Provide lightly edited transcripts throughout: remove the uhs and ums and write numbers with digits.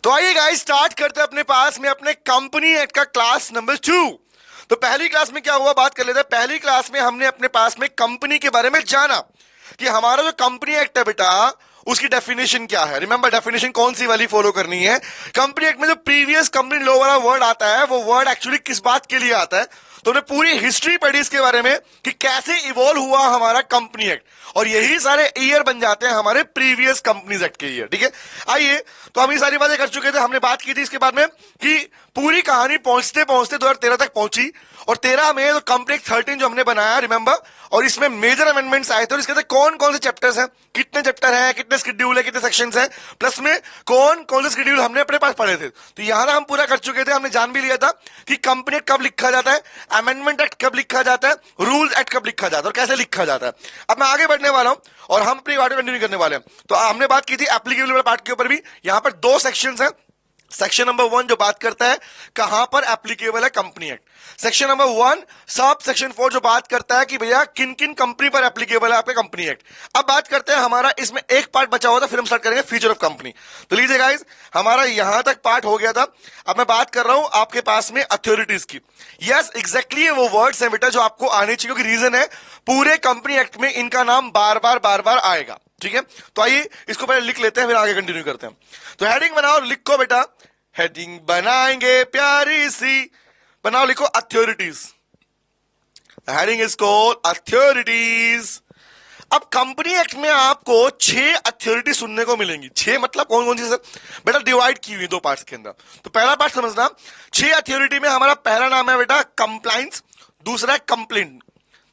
तो आइए guys start करते हैं अपने पास में अपने कंपनी एक्ट का क्लास नंबर 2। तो पहली क्लास में क्या हुआ बात कर लेते हैं। पहली क्लास में हमने अपने पास में कंपनी के बारे में जाना कि हमारा जो कंपनी एक्ट है बेटा उसकी डेफिनेशन क्या है। रिमेंबर डेफिनेशन कौन सी वाली फॉलो करनी है। कंपनी एक्ट में जो प्रीवियस कंपनी लॉ वाला वर्ड आता है वो वर्ड एक्चुअली किस बात के लिए आता है, तो हमने पूरी हिस्ट्री पढ़ी इसके बारे में कि कैसे इवॉल्व हुआ हमारा कंपनी एक्ट, और यही सारे ईयर बन जाते हैं हमारे प्रीवियस कंपनीज एक्ट के ईयर। ठीक है, आइए तो हम ये सारी बातें कर चुके थे। हमने बात की थी इसके बाद में कि पूरी कहानी पहुंचते पहुंचते 2013 तक पहुंची, और 13 में तो कंपनी एक्ट 13 जो हमने बनाया रिमेंबर, और इसमें मेजर अमेंडमेंट्स आए थे। और इसके अंदर कौन कौन से चैप्टर्स हैं, कितने चैप्टर हैं, कितने शेड्यूल है, कितने सेक्शंस हैं, प्लस में कौन कौन से शेड्यूल हमने अपने पास पढ़े थे। तो यहां हम पूरा कर चुके थे। हमने जान भी लिया था कि कंपनी एक्ट कब लिखा जाता है, अमेंडमेंट एक्ट कब लिखा जाता है, रूल्स एक्ट कब लिखा जाता है और कैसे लिखा जाता है। अब मैं आगे बढ़ने वाला हूं और हम अपनी बात कंटिन्यू करने वाले हैं। तो हमने बात की थी एप्लीकेबल पार्ट के ऊपर भी। यहां पर दो सेक्शंस हैं। सेक्शन नंबर 1 जो बात करता है कहां पर एप्लीकेबल है company act, section number 1 sub section 4 जो बात करता है कि भैया किन किन कंपनी पर एप्लीकेबल है आपके कंपनी एक्ट। अब बात करते हैं हमारा इसमें एक पार्ट बचा हुआ था, फिर हम स्टार्ट करेंगे फीचर ऑफ कंपनी। तो लीजिए गाइस हमारा यहां तक पार्ट हो गया था। अब मैं बात कर रहा हूं आपके पास में अथॉरिटीज की। यस एग्जैक्टली वो वर्ड्स हैं बेटा जो आपको आने चाहिए, क्योंकि रीजन है पूरे कंपनी एक्ट में इनका नाम बार बार आएगा। ठीक है, तो आइए इसको पहले लिख लेते हैं फिर आगे कंटिन्यू करते हैं। तो हेडिंग बनाओ, लिखो बेटा, हेडिंग बनाएंगे प्यारी सी, बनाओ लिखो authorities. Heading is called authorities. अब कंपनी एक्ट में आपको 6 अथॉरिटी सुनने को मिलेंगी। 6 मतलब कौन कौन सी सर बेटा, डिवाइड की हुई 2 पार्ट्स के अंदर। तो पहला पार्ट समझना, 6 अथॉरिटी में हमारा पहला नाम है बेटा कंप्लायंस, दूसरा है कंप्लेंट।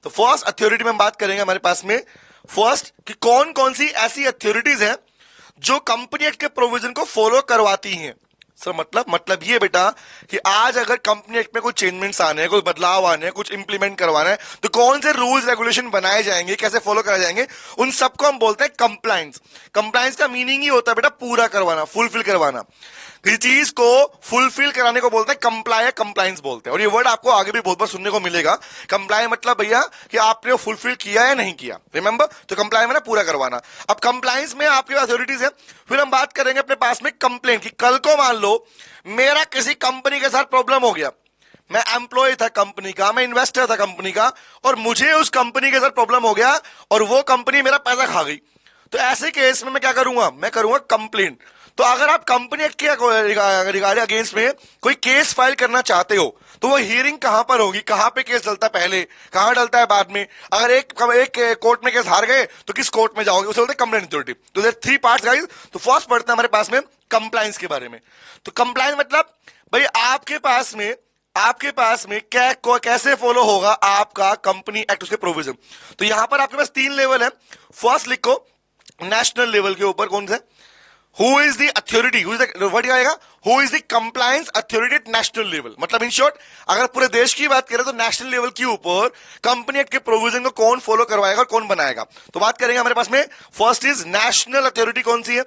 तो फर्स्ट अथॉरिटी में हम बात करेंगे हमारे पास में फर्स्ट कि कौन कौन सी ऐसी अथॉरिटीज हैं जो कंपनी एक्ट के प्रोविजन को फॉलो करवाती हैं। सर मतलब ये बेटा कि आज अगर कंपनी एक्ट में कुछ चेंजमेंट्स आने हैं, कुछ बदलाव आने हैं, कुछ इंप्लीमेंट करवाना है, तो कौन से रूल्स रेगुलेशन बनाए जाएंगे, कैसे फॉलो कराए जाएंगे, उन सबको हम बोलते हैं कंप्लायंस। कंप्लायंस का मीनिंग ही होता है बेटा पूरा करवाना, फुलफिल करवाना। किसी चीज को फुलफिल कराने को बोलते हैं कंप्लाई, कंप्लायंस बोलते हैं। और ये वर्ड आपको आगे भी बहुत बार सुनने को मिलेगा। कंप्लाई मतलब भैया कि आपने फुलफिल किया या नहीं किया, रिमेंबर। तो कंप्लाई में ना पूरा करवाना। अब कंप्लायंस में आपके पास अथॉरिटीज है। फिर हम बात करेंगे अपने पास में कंप्लेंट की। कल को मान लो मेरा किसी कंपनी के साथ प्रॉब्लम हो गया, मैं एम्प्लॉय था कंपनी का, मैं इन्वेस्टर था कंपनी का, और मुझे उस कंपनी के साथ प्रॉब्लम हो गया और वो कंपनी मेरा पैसा खा गई। तो ऐसे केस में मैं क्या करूंगा, मैं करूंगा कंप्लेंट। तो अगर आप कंपनी एक्ट के रिगार्डिंग अगेंस्ट में कोई केस फाइल करना चाहते हो तो वो हियरिंग कहां पर होगी, कहां पे केस डलता है पहले, कहां डलता है बाद में। अगर एक कोर्ट में केस हार गए तो किस कोर्ट में जाओगे, उसे बोलते हैं कंप्लेंट अथॉरिटी। तो देयर 3 पार्ट्स गाइस। तो फर्स्ट पढ़ते हैं हमारे पास में कंप्लायंस के बारे में। तो कंप्लायंस मतलब भाई आपके पास में कैसे फॉलो होगा आपका कंपनी एक्ट, उसके प्रोविजन। तो यहां पर आपके पास 3 लेवल है। फर्स्ट लिखो नेशनल लेवल के ऊपर कौन सा, Who is the authority? Who is the what आएगा? Who is the compliance authority at national level? मतलब इन शॉर्ट अगर पूरे देश की बात करें तो नेशनल लेवल के ऊपर कंपनी एक्ट के प्रोविजन को कौन फॉलो करवाएगा और कौन बनाएगा। तो बात करेंगे हमारे पास में फर्स्ट इज नेशनल अथॉरिटी, कौन सी है,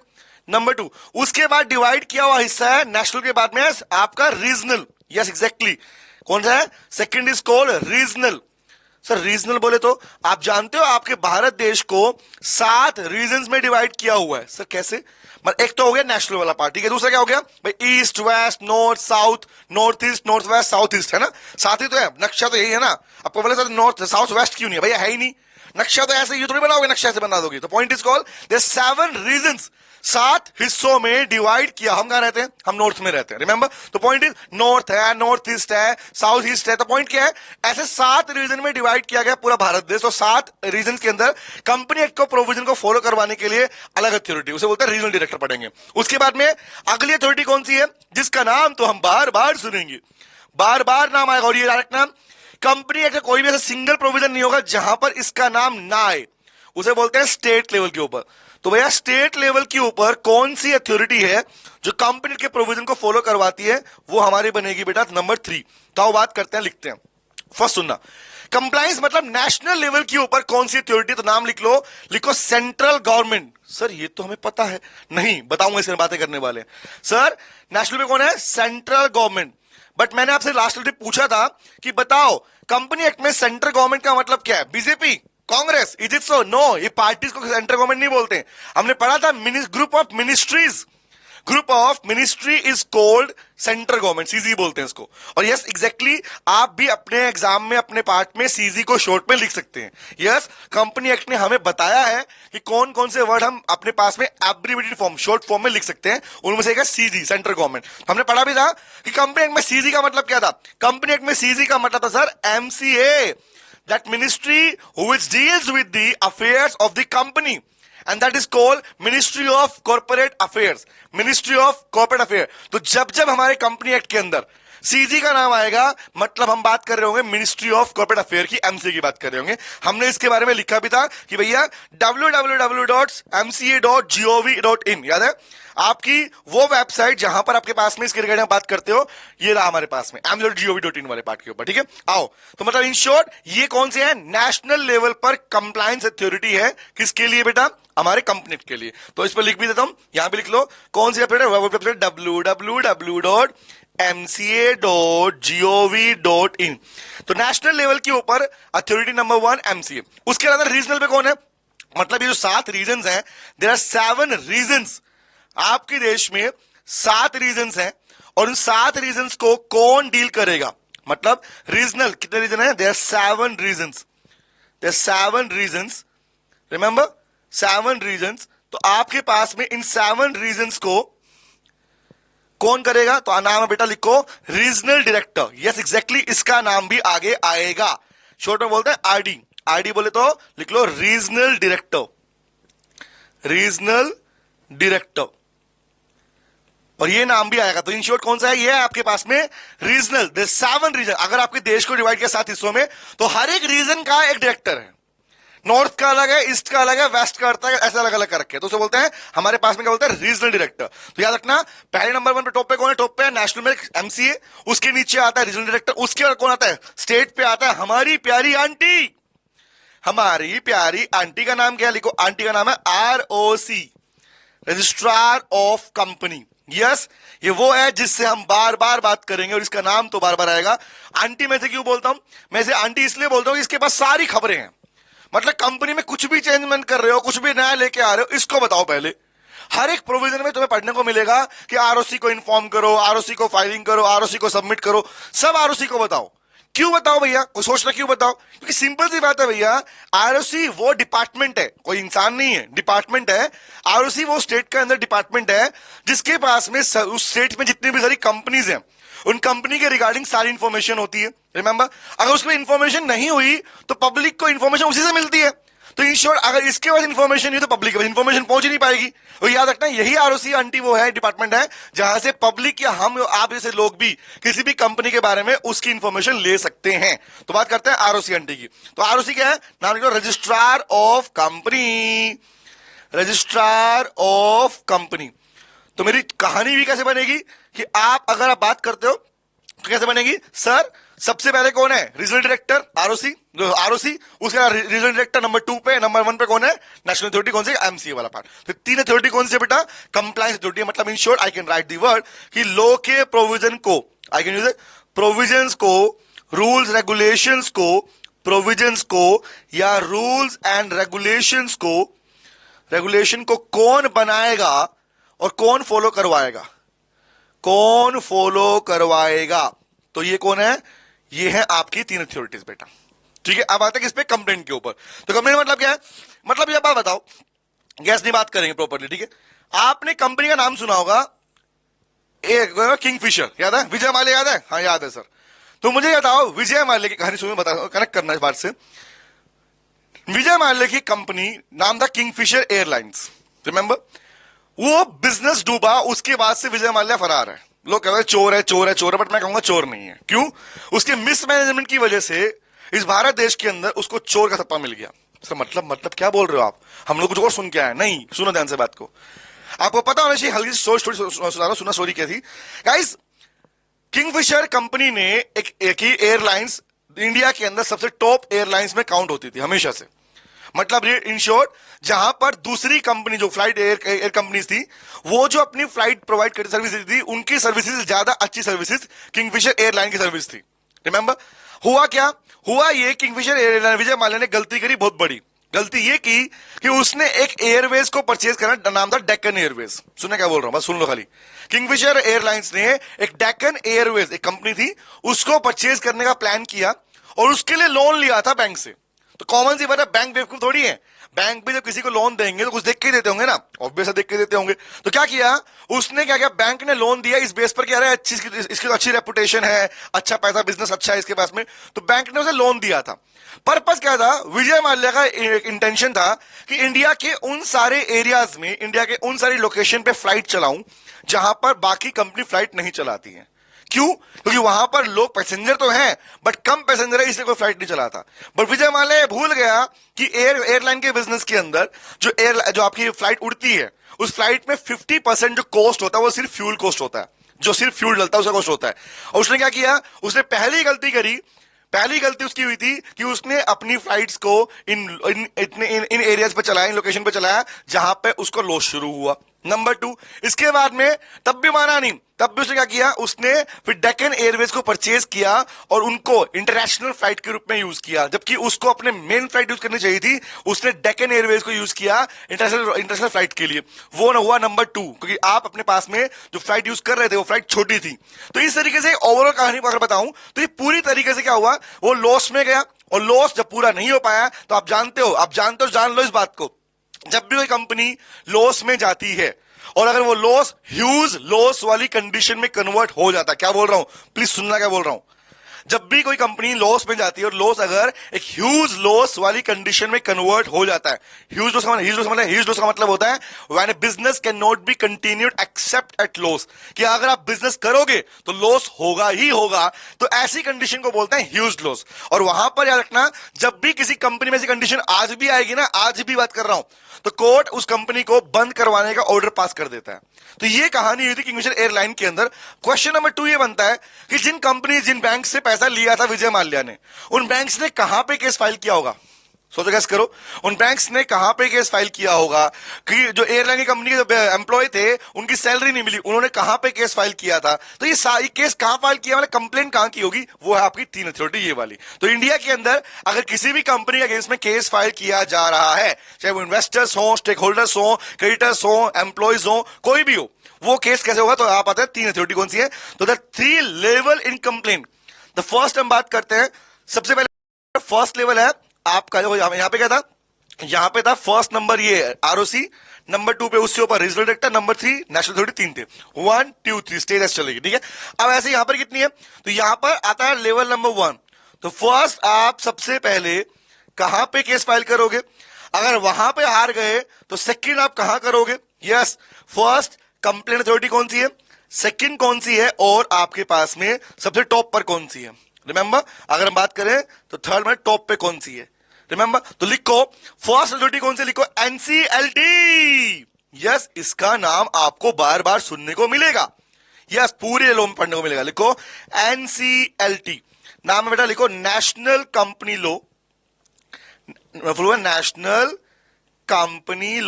नंबर 2। उसके बाद डिवाइड किया हुआ हिस्सा है नेशनल के बाद में आपका रीजनल। यस एग्जैक्टली, कौन सा है, second is called regional. Sir regional बोले तो आप जानते हो आपके भारत देश को 7 रीजन्स में डिवाइड किया हुआ है। सर कैसे, मतलब एक तो हो गया नेशनल वाला पार्ट, ठीक है, दूसरा क्या हो गया भाई, east west north south, north east north west south east, है ना, साथ ही तो है, नक्शा तो यही है ना। आपको बोले सर नॉर्थ साउथ वेस्ट क्यों नहीं है, भैया है ही नहीं नक्शा, तो ऐसे ये थोड़ी बनाओगे, नक्शा ऐसे बना दोगे। तो point is called there 7 reasons, 7 हिस्सों में डिवाइड किया। हम कहां रहते हैं, हम नॉर्थ में रहते हैं, रिमेंबर। तो पॉइंट इज नॉर्थ है, नॉर्थ ईस्ट है, साउथ ईस्ट है। तो पॉइंट क्या है, ऐसे 7 रीजन में डिवाइड किया गया पूरा भारत देश। तो 7 रीजन के अंदर कंपनी एक्ट को प्रोविजन को फॉलो करवाने के लिए अलग अथॉरिटी, उसे बोलते हैं रीजनल डायरेक्टर, पढ़ेंगे। उसके बाद में अगली अथॉरिटी कौन सी है, जिसका नाम तो हम बार बार सुनेंगे, बार बार नाम आएगा, और ये डायरेक्ट नाम कंपनी एक्ट का कोई भी ऐसा सिंगल प्रोविजन नहीं होगा जहां पर इसका नाम ना आए, उसे बोलते हैं स्टेट लेवल के ऊपर। तो भैया स्टेट लेवल के ऊपर कौन सी अथॉरिटी है जो कंपनी के प्रोविजन को फॉलो करवाती है, वो हमारी बनेगी बेटा नंबर 3। तो आओ बात करते हैं, लिखते हैं। फर्स्ट सुनना, कंप्लायंस मतलब नेशनल लेवल के ऊपर कौन सी अथॉरिटी, तो नाम लिख लो, लिखो सेंट्रल गवर्नमेंट। सर ये तो हमें पता है, नहीं बताऊंगा, इसमें बातें करने वाले। सर नेशनल में कौन है, सेंट्रल गवर्नमेंट। बट मैंने आपसे लास्ट पूछा था कि बताओ कंपनी एक्ट में सेंट्रल गवर्नमेंट का मतलब क्या है, BJP, Congress, is it so? No, ये पार्टीज को सेंट्रल गवर्नमेंट नहीं बोलते। हमने पढ़ा था group of ministries, group of ministry is called central government, CG बोलते हैं इसको। और यस एग्जैक्टली आप भी अपने एग्जाम में अपने पार्ट में सीजी को शॉर्ट में लिख सकते हैं। यस कंपनी एक्ट ने हमें बताया है कि कौन कौन से वर्ड हम अपने पास में एब्रिविएटेड फॉर्म, शॉर्ट फॉर्म में लिख सकते हैं। उनमें से एक है सीजी, सेंट्रल गवर्नमेंट। हमने पढ़ा भी था कि कंपनी एक्ट में सीजी का मतलब क्या था। कंपनी एक्ट में सीजी का मतलब था sir MCA, that ministry which deals with the affairs of the company, and that is called Ministry of Corporate Affairs, Ministry of Corporate Affairs। तो जब जब हमारे कंपनी एक्ट के अंदर सीजी का नाम आएगा मतलब हम बात कर रहे होंगे मिनिस्ट्री ऑफ कॉर्पोरेट अफेयर की, एमसीए की बात कर रहे होंगे। हमने इसके बारे में लिखा भी था कि भैया www.mca.gov.in, याद है आपकी वो वेबसाइट जहां पर आपके पास में इसके रिगार्डिंग बात करते हो, ये रहा हमारे पास में mca.gov.in वाले पार्ट के ऊपर, ठीक है। आओ तो मतलब इन शॉर्ट ये कौन से है, नेशनल लेवल पर कंप्लायंस अथॉरिटी है, किसके लिए बेटा, हमारे कंपनी के लिए। तो इस पर लिख भी देता हूं, यहां पे लिख लो कौन सी वेबसाइट है, www.mca.gov.in। तो नेशनल लेवल के ऊपर अथॉरिटी नंबर 1 एमसीए। उसके अंदर रीजनल पे कौन है, मतलब ये जो 7 रीजन है, देयर आर 7 रीजन। आपके देश में 7 रीजन हैं और उन 7 रीजन को कौन डील करेगा, मतलब रीजनल कितने रीजन है, there are 7 region, there are 7 region, remember 7 region. तो आपके पास में इन 7 रीजन को कौन करेगा, तो नाम है बेटा लिखो रीजनल डायरेक्टर। यस एग्जैक्टली इसका नाम भी आगे आएगा, शॉर्ट में बोलते हैं आरडी। आरडी बोले तो लिख लो रीजनल डायरेक्टर, रीजनल डायरेक्टर, और ये नाम भी आएगा। तो इन शॉर्ट कौन सा है, ये है आपके पास में रीजनल। 7 रीजन। अगर आपके देश को डिवाइड किया 7 हिस्सों में तो हर एक रीजन का एक डायरेक्टर है। नॉर्थ का अलग है, ईस्ट का अलग है, वेस्ट का अलग है, ऐसा अलग अलग कर रखे हैं। तो उसे बोलते हैं हमारे पास में क्या बोलते हैं, रीजनल डायरेक्टर। तो याद रखना पहले नंबर 1 पे टॉप पे कौन है, टॉप पे है नेशनल में एमसीए, उसके नीचे आता है रीजनल डायरेक्टर, उसके बाद कौन आता है, स्टेट पे आता है हमारी प्यारी आंटी। हमारी प्यारी आंटी का नाम क्या है, लिखो आंटी का नाम है ROC, registrar of company. Yes ये वो है जिससे हम बार बार बात करेंगे और इसका नाम तो बार बार आएगा। आंटी में से क्यों बोलता हूं, मैं इसे आंटी इसलिए बोलता हूं कि इसके पास सारी खबरें हैं। मतलब कंपनी में कुछ भी चेंजमेंट कर रहे हो, कुछ भी नया लेके आ रहे हो, इसको बताओ पहले। हर एक प्रोविजन में तुम्हें पढ़ने को मिलेगा कि आरओसी को इन्फॉर्म करो, आरओसी को फाइलिंग करो, आरओसी को सबमिट करो, सब आरओसी को बताओ। क्यों बताओ भैया, कोई सोचना क्यों बताओ, क्योंकि सिंपल सी बात है भैया, आरओसी वो डिपार्टमेंट है, कोई इंसान नहीं है, डिपार्टमेंट है। आरओसी वो स्टेट के अंदर डिपार्टमेंट है जिसके पास में उस स्टेट में जितनी भी सारी कंपनीज हैं, उन कंपनी के रिगार्डिंग सारी इंफॉर्मेशन होती है। रिमेंबर अगर उसमें इंफॉर्मेशन नहीं हुई तो पब्लिक को इंफॉर्मेशन उसी से मिलती है। तो इन शॉर्ट अगर इसके पास इंफॉर्मेशन नहीं तो पब्लिक के पास इंफॉर्मेशन पहुंच ही नहीं पाएगी। और याद रखना यही आरओसी आंटी वो है, डिपार्टमेंट है जहां से पब्लिक या हम आप जैसे लोग भी किसी भी कंपनी के बारे में उसकी इंफॉर्मेशन ले सकते हैं। तो बात करते हैं आरओसी आंटी की। तो आरओसी क्या है, नाम लिखो registrar of company, registrar of company. तो मेरी कहानी भी कैसे बनेगी कि आप अगर आप बात करते हो तो कैसे बनेगी, सर सबसे पहले कौन है, रीजनल डायरेक्टर आरओसी, आरओसी उसका रीजनल डायरेक्टर नंबर 2 पे, नंबर 1 पे कौन है, नेशनल अथॉरिटी कौन सी, एमसीए वाला पार्ट। तो 3 अथॉरिटी कौन सी है बेटा, कंप्लायंस अथॉरिटी। मतलब in short I can write the word कि लॉ के प्रोविजन को, आई कैन यूज प्रोविजंस को, रूल्स रेगुलेशंस को, प्रोविजंस को या रूल्स एंड रेगुलेशंस को, रेगुलेशन को कौन बनाएगा और कौन फॉलो करवाएगा, कौन फॉलो करवाएगा। तो ये कौन है, ये है आपकी 3 अथॉरिटीज बेटा। ठीक है, अब आते हैं किस पे, कंप्लेंट के ऊपर। तो कंप्लेंट मतलब क्या है, मतलब ये बात बताओ, गैस नहीं बात करेंगे प्रॉपर्ली, ठीक है। आपने कंपनी का नाम सुना होगा, एक किंगफिशर, याद है, विजय माल्या याद है, हाँ याद है सर। तो मुझे बताओ विजय माल्या की कहानी सुनो, बता कनेक्ट करना इस बात से। विजय माल्या की कंपनी नाम था किंगफिशर एयरलाइंस, रिमेंबर। वो बिजनेस डूबा, उसके बाद से विजय माल्या फरार है। लोग कहते हैं चोर है, चोर है, चोर है, बट मैं कहूंगा चोर नहीं है। क्यों, उसके मिसमैनेजमेंट की वजह से इस भारत देश के अंदर उसको चोर का सप्पा मिल गया। सर मतलब क्या बोल रहे हो आप, हम लोग कुछ और सुन के आए। नहीं, सुनो ध्यान से बात को, आपको पता होना चाहिए। हल्की सी सुना स्टोरी क्या थी गाइस। किंगफिशर कंपनी ने एक ही एयरलाइंस इंडिया के अंदर सबसे टॉप एयरलाइंस में काउंट होती थी हमेशा से। मतलब इन शॉर्ट जहां पर दूसरी कंपनी जो फ्लाइट एयर कंपनीज थी, वो जो अपनी फ्लाइट प्रोवाइड करती सर्विस थी, उनकी सर्विसेज से ज्यादा अच्छी सर्विसेज किंगफिशर एयरलाइन की सर्विस थी। रिमेंबर हुआ क्या, हुआ ये किंगफिशर एयरलाइन, विजय माल्या ने गलती करी बहुत बड़ी। गलती ये की कि उसने एक एयरवेज को परचेज करा, नाम था डेक्कन एयरवेज। सुनने क्या बोल रहा हूं, बस सुन लो खाली। किंगफिशर एयरलाइंस ने एक डेक्कन एयरवेज, एक कंपनी थी, उसको परचेज करने का प्लान किया और उसके लिए लोन लिया था बैंक से। तो कॉमन सी बात है, बैंक बेवकूफ थोड़ी है, बैंक भी जब किसी को लोन देंगे तो कुछ देख के देते होंगे ना, ऑब्वियस देख के देते होंगे। तो क्या किया उसने, क्या किया, बैंक ने लोन दिया इस बेस पर कि अरे अच्छी इसकी तो अच्छी रेपुटेशन है, अच्छा पैसा, बिजनेस अच्छा है इसके पास में, तो बैंक ने उसे लोन दिया था। पर्पस क्या था, विजय माल्या का इंटेंशन था कि इंडिया के उन सारे एरियाज में, इंडिया के उन सारी लोकेशन पे फ्लाइट चलाऊं जहां पर बाकी कंपनी फ्लाइट नहीं चलाती है। क्यों? क्योंकि वहां पर लोग, पैसेंजर तो हैं बट कम पैसेंजर है, इसलिए कोई फ्लाइट नहीं चलाता। बट विजय माल्या भूल गया कि एयरलाइन के बिजनेस के अंदर जो आपकी फ्लाइट उड़ती है, उस फ्लाइट में 50% जो कॉस्ट होता है वो सिर्फ फ्यूल कॉस्ट होता है, जो सिर्फ फ्यूल डलता है उसका कॉस्ट होता है। और उसने क्या किया, उसने पहली गलती करी, पहली गलती उसकी हुई थी कि उसने अपनी फ्लाइट्स को इन एरियाज पे चलाया, इन लोकेशन पे चलाया जहां पे उसको लॉस शुरू हुआ। नंबर 2, इसके बाद में तब भी माना नहीं, तब भी उसने क्या किया, उसने फिर डेक्कन एयरवेज को परचेज किया और उनको इंटरनेशनल फ्लाइट के रूप में यूज किया, जबकि उसको अपने मेन फ्लाइट यूज करनी चाहिए थी, उसने डेक्कन एयरवेज को यूज किया इंटरनेशनल फ्लाइट के लिए। वो हुआ नंबर 2, क्योंकि आप अपने पास में जो फ्लाइट यूज कर रहे थे वो फ्लाइट छोटी थी। तो इस तरीके से ओवरऑल कहानी अगर बताऊं तो ये पूरी तरीके से क्या हुआ, वो लॉस में गया, और लॉस जब पूरा नहीं हो पाया तो आप जानते हो, जान लो इस बात को, जब भी कोई कंपनी लॉस में जाती है और अगर वो लॉस ह्यूज लॉस वाली कंडीशन में कन्वर्ट हो जाता है, क्या बोल रहा हूं, प्लीज सुनना क्या बोल रहा हूं, जब भी कोई कंपनी लॉस में जाती है और लॉस अगर एक ह्यूज लॉस वाली कंडीशन में कन्वर्ट हो जाता है, ह्यूज लॉस का मतलब होता है when A business can not be continued accept eight loss, कि अगर आप बिजनेस करोगे तो लॉस होगा ही होगा, तो ऐसी कंडीशन को बोलते हैं ह्यूज लॉस। और वहां पर याद रखना, जब भी किसी कंपनी में ऐसी कंडीशन आज भी आएगी ना, आज भी बात कर रहा हूं, तो कोर्ट उस कंपनी को बंद करवाने का ऑर्डर पास कर देता है। तो ये कहानी हुई थी किंगफिशर एयरलाइन के अंदर। क्वेश्चन नंबर 2 ये बनता है कि जिन बैंक से पैसा लिया था विजय माल्या ने, उन बैंक्स ने कहां पे केस फाइल किया होगा, सोचो गैस करो, उन बैंक्स ने कहां पे केस फाइल किया होगा कि जो एयरलाइन की कंपनी के जो एम्प्लॉय थे उनकी सैलरी नहीं मिली, उन्होंने कहां पे केस फाइल किया था। तो ये सारी केस कहां फाइल किया, मतलब कंप्लेंट कहां की होगी, वो है आपकी 3 अथॉरिटी ये वाली। तो इंडिया के अंदर अगर किसी भी कंपनी के अगेंस्ट में केस फाइल किया जा रहा है, चाहे वो इन्वेस्टर्स हो, स्टेक होल्डर्स हो, क्रेडिटर्स हो, एम्प्लॉयज हो, कोई भी हो, वो केस कैसे होगा, तो आप आते हैं 3 अथॉरिटी कौन सी है, तो the 3 level in complaint. The first हम बात करते हैं, सबसे पहले फर्स्ट लेवल है आपका, जो यहां पे क्या था, यहां पे था फर्स्ट नंबर ये आरओसी, नंबर 2 पे उससे ऊपर regional director, number 3 national authority, 3 थे, 1 2 3 स्टेज ऐसे चलेगी, ठीक है। अब ऐसे यहां पर कितनी है, तो यहां पर आता है लेवल नंबर 1। तो फर्स्ट आप सबसे पहले कहां पे केस फाइल करोगे, अगर वहां पे हार गए तो सेकंड आप कहां करोगे, यस, फर्स्ट कंप्लेंट अथॉरिटी कौन सी है, सेकंड कौन सी है, और आपके पास में सबसे टॉप पर कौन सी है। रिमेंबर, अगर हम बात करें तो थर्ड में टॉप पे कौन सी है, रिमेंबर, तो लिखो फर्स्ट अथॉरिटी कौन सी, लिखो एनसीएलटी। यस, इसका नाम आपको बार बार सुनने को मिलेगा, यस, पूरे लॉ में पढ़ने को मिलेगा, लिखो एनसीएलटी, नाम है बेटा, लिखो national company law, national company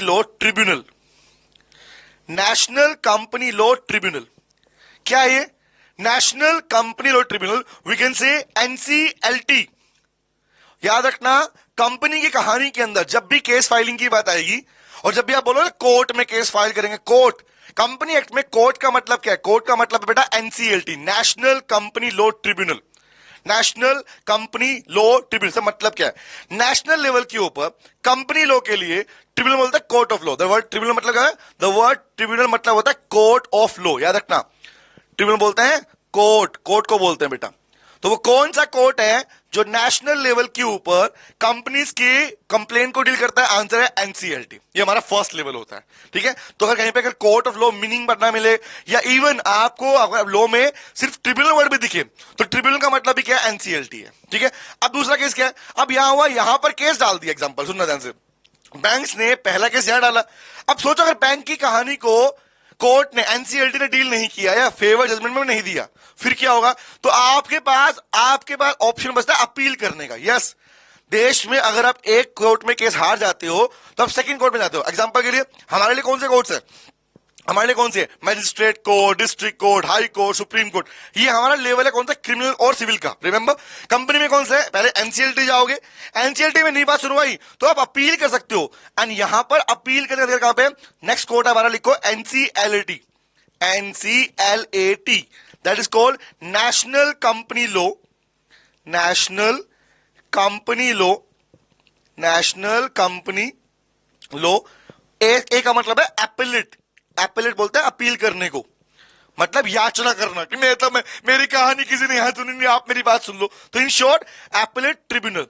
law tribunal, national company law tribunal. क्या है ये, national company law tribunal, we can say NCLT. याद रखना, कंपनी की कहानी के अंदर जब भी केस फाइलिंग की बात आएगी, और जब भी आप बोलो ना कोर्ट में केस फाइल करेंगे, कोर्ट, कंपनी एक्ट में कोर्ट का मतलब क्या है, कोर्ट का मतलब है बेटा NCLT, national company law tribunal. National company law tribunal से मतलब क्या है, नेशनल लेवल के ऊपर कंपनी लॉ के लिए ट्रिब्यूनल बोलता है court of law. The word tribunal मतलब क्या है, द वर्ड ट्रिब्यूनल मतलब होता है कोर्ट ऑफ लॉ। याद रखना, ट्रिब्यूनल बोलते हैं कोर्ट, कोर्ट को बोलते हैं बेटा। तो वो कौन सा कोर्ट है जो नेशनल लेवल के ऊपर कंपनीज की कंप्लेंट को डील करता है, आंसर है एनसीएलटी। ये हमारा फर्स्ट लेवल होता है, ठीक है। तो अगर कहीं पे अगर कोर्ट ऑफ लॉ मीनिंग पढ़ना मिले, या इवन आपको अगर लॉ में सिर्फ ट्रिब्यूनल वर्ड भी दिखे, तो ट्रिब्यूनल का मतलब भी क्या है, एनसीएलटी है, ठीक है। अब दूसरा केस क्या है, अब यहां हुआ, यहां पर केस डाल दिया, एग्जांपल सुनना ध्यान से, बैंक्स ने पहला केस यहां डाला। अब सोचो अगर बैंक की कहानी को कोर्ट ने, एनसीएलटी ने डील नहीं किया या फेवर जजमेंट में नहीं दिया, फिर क्या होगा, तो आपके पास ऑप्शन बचता है अपील करने का। यस, देश में अगर आप एक कोर्ट में केस हार जाते हो तो आप सेकंड कोर्ट में जाते हो। एग्जांपल के लिए हमारे लिए कौन से कोर्ट्स है, हमारे लिए कौन सी है? Magistrate court, district court, high court, supreme court. ये हमारा लेवल है कौन सा? क्रिमिनल और सिविल का। रिमेंबर, कंपनी में कौन सा है? पहले एनसीएलटी जाओगे, एनसीएलटी में नहीं बात सुनवाई तो आप अपील कर सकते हो, एंड यहां पर अपील करने कहां पे? नेक्स्ट कोर्ट हमारा लिखो NCLT, NCLAT, that is called National company law, national company law, national company Law. A का मतलब है एपेलेट, एपेलेट बोलते हैं अपील करने को, मतलब याचना करना कि मेरी कहानी किसी ने यहां सुनी नहीं, आप मेरी बात सुन लो। तो इन शॉर्ट एपेलेट ट्रिब्यूनल,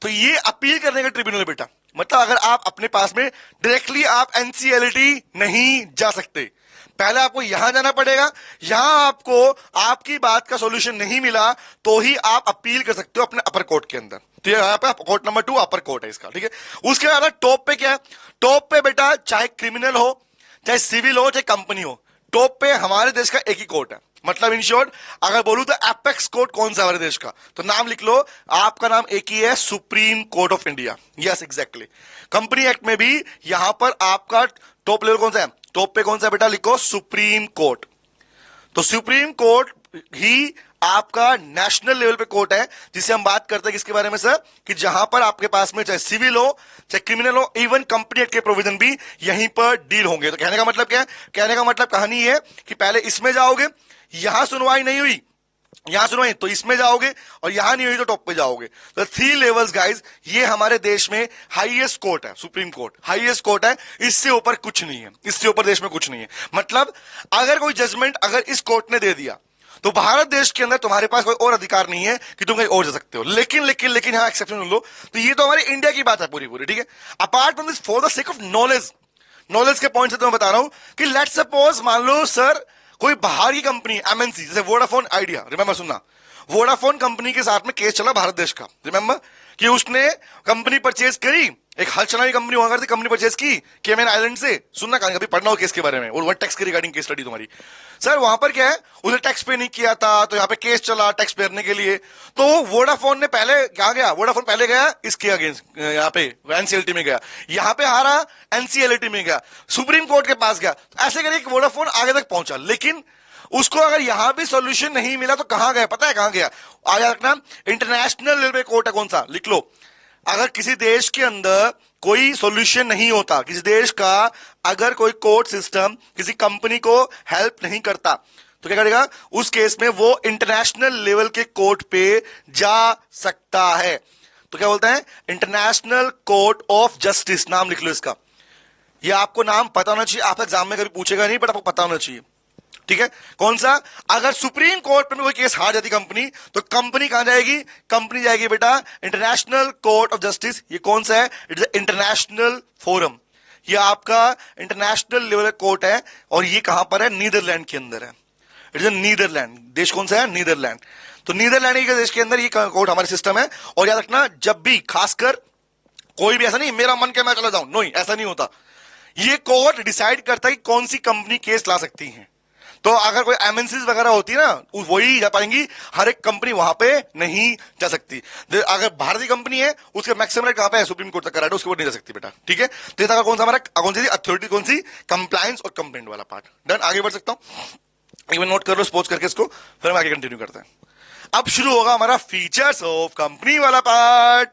तो ये अपील करने का ट्रिब्यूनल है बेटा। मतलब अगर आप अपने पास में डायरेक्टली आप एनसीएलटी नहीं जा सकते, पहले आपको यहां जाना पड़ेगा, यहां आपको आपकी बात का सॉल्यूशन नहीं मिला तो ही आप अपील कर सकते हो अपने अपर कोर्ट के अंदर। तो यहां पे कोर्ट नंबर 2 अपर कोर्ट है इसका, ठीक है। उसके बाद टॉप पे क्या है? टॉप पे बेटा चाहे क्रिमिनल हो, चाहे सिविल हो, चाहे कंपनी हो, टॉप पे हमारे देश का एक ही कोर्ट है। मतलब इन शॉर्ट अगर बोलूं तो एपेक्स कोर्ट कौन सा हमारे देश का, तो नाम लिख लो, आपका नाम एक ही है, supreme court of India. Yes exactly. Company act में भी यहां पर आपका टॉप लेवल कौन सा है? टॉप पे कौन सा बेटा? लिखो सुप्रीम कोर्ट। तो सुप्रीम कोर्ट ही आपका नेशनल लेवल पे कोर्ट है, जिसे हम बात करते हैं किसके बारे में सर? कि जहां पर आपके पास में चाहे सिविल हो, चाहे क्रिमिनल हो, इवन कंपनी एक्ट के प्रोविजन भी यहीं पर डील होंगे। तो कहने का मतलब क्या है? कहने का मतलब कहानी है कि पहले इसमें जाओगे, यहां सुनवाई नहीं हुई, यहां सुनवाई तो इसमें जाओगे, और यहां नहीं हुई तो टॉप पे जाओगे। तो 3 लेवल्स गाइस, ये हमारे देश में हाईएस्ट कोर्ट है, सुप्रीम कोर्ट हाईएस्ट कोर्ट है, इससे ऊपर कुछ नहीं है, इससे ऊपर देश में कुछ नहीं है। मतलब अगर कोई जजमेंट अगर इस कोर्ट ने दे दिया तो भारत देश के अंदर तुम्हारे पास कोई और अधिकार नहीं है कि तुम कहीं और जा सकते हो। लेकिन लेकिन लेकिन यहां एक्सेप्शन लो, तो ये तो हमारे इंडिया की बात है पूरी पूरी, ठीक है। Apart from this, for the sake of knowledge, knowledge के पॉइंट से तो मैं बता रहा हूं कि लेट सपोज मान लो सर कोई बाहर की कंपनी एमएनसी, जैसे वोडाफोन आइडिया, रिमेंबर सुनना, वोडाफोन कंपनी के साथ में केस चला भारत देश का, रिमेंबर, कि उसने कंपनी परचेज करी, एक हल चलानी कंपनी हुआ करती, कंपनी परचेज की केमन आइलैंड से। सुनना कहानी, कभी पढ़ना हो केस के बारे में, और वो टैक्स के रिगार्डिंग केस स्टडी तुम्हारी। सर वहां पर क्या है, उसने टैक्स पे नहीं किया था, तो यहाँ पे केस चला टैक्स भरने के लिए। तो वोडाफोन ने पहले क्या गया, वोडाफोन पहले गया इसके अगेंस्ट, यहाँ पे एनसीएलटी में गया, यहाँ पे हारा, एनसीएलटी में गया, सुप्रीम कोर्ट के पास गया। तो ऐसे करके वोडाफोन आगे तक पहुंचा, लेकिन उसको अगर यहां भी सॉल्यूशन नहीं मिला तो कहां गया? पता है कहां गया? आगे रखना, इंटरनेशनल लेवल पे कोर्ट है, कौन सा? लिख लो। अगर किसी देश के अंदर कोई सॉल्यूशन नहीं होता, किसी देश का अगर कोई कोर्ट सिस्टम किसी कंपनी को हेल्प नहीं करता, तो क्या करेगा? उस केस में वो इंटरनेशनल लेवल के कोर्ट पे जा सकता है। तो क्या बोलते हैं? इंटरनेशनल कोर्ट ऑफ जस्टिस, नाम लिख लो इसका। ये आपको नाम पता होना चाहिए, आप एग्जाम में कभी पूछेगा नहीं, बट आपको पता होना चाहिए, ठीक है। कौन सा? अगर सुप्रीम कोर्ट में कोई केस हार जाती कंपनी, तो कंपनी कहां जाएगी? कंपनी जाएगी बेटा इंटरनेशनल कोर्ट ऑफ जस्टिस। ये कौन सा है? इट इज इंटरनेशनल फोरम, ये आपका इंटरनेशनल लेवल कोर्ट है, और ये कहां पर है? नीदरलैंड के अंदर है। इट इज नीदरलैंड, देश कौन सा है? नीदरलैंड। तो नीदरलैंड के देश के अंदर ये कोर्ट हमारे सिस्टम है। और याद रखना, जब भी खासकर कोई भी ऐसा नहीं मेरा मन क्या मैं चला जाऊं, नहीं, ऐसा नहीं होता। ये कोर्ट डिसाइड करता है कि कौन सी कंपनी केस ला सकती है। तो अगर कोई एमएनसीज वगैरह होती है ना, वही जा पाएंगी, हर एक कंपनी वहां पे नहीं जा सकती। अगर भारतीय कंपनी है, उसके मैक्सिमम राइट कहां पे है? सुप्रीम कोर्ट तक का राइट, उसके ऊपर नहीं जा सकती बेटा, ठीक है। तो ये कौन सा हमारा, कौन सी अथॉरिटी, कौन सी? कंप्लायंस और कंप्लेंट वाला पार्ट। डन, आगे बढ़ सकता हूं, एक बार नोट कर लो स्पोज करके इसको, फिर हम आगे कंटिन्यू करते हैं। अब शुरू होगा हमारा फीचर्स ऑफ कंपनी वाला पार्ट।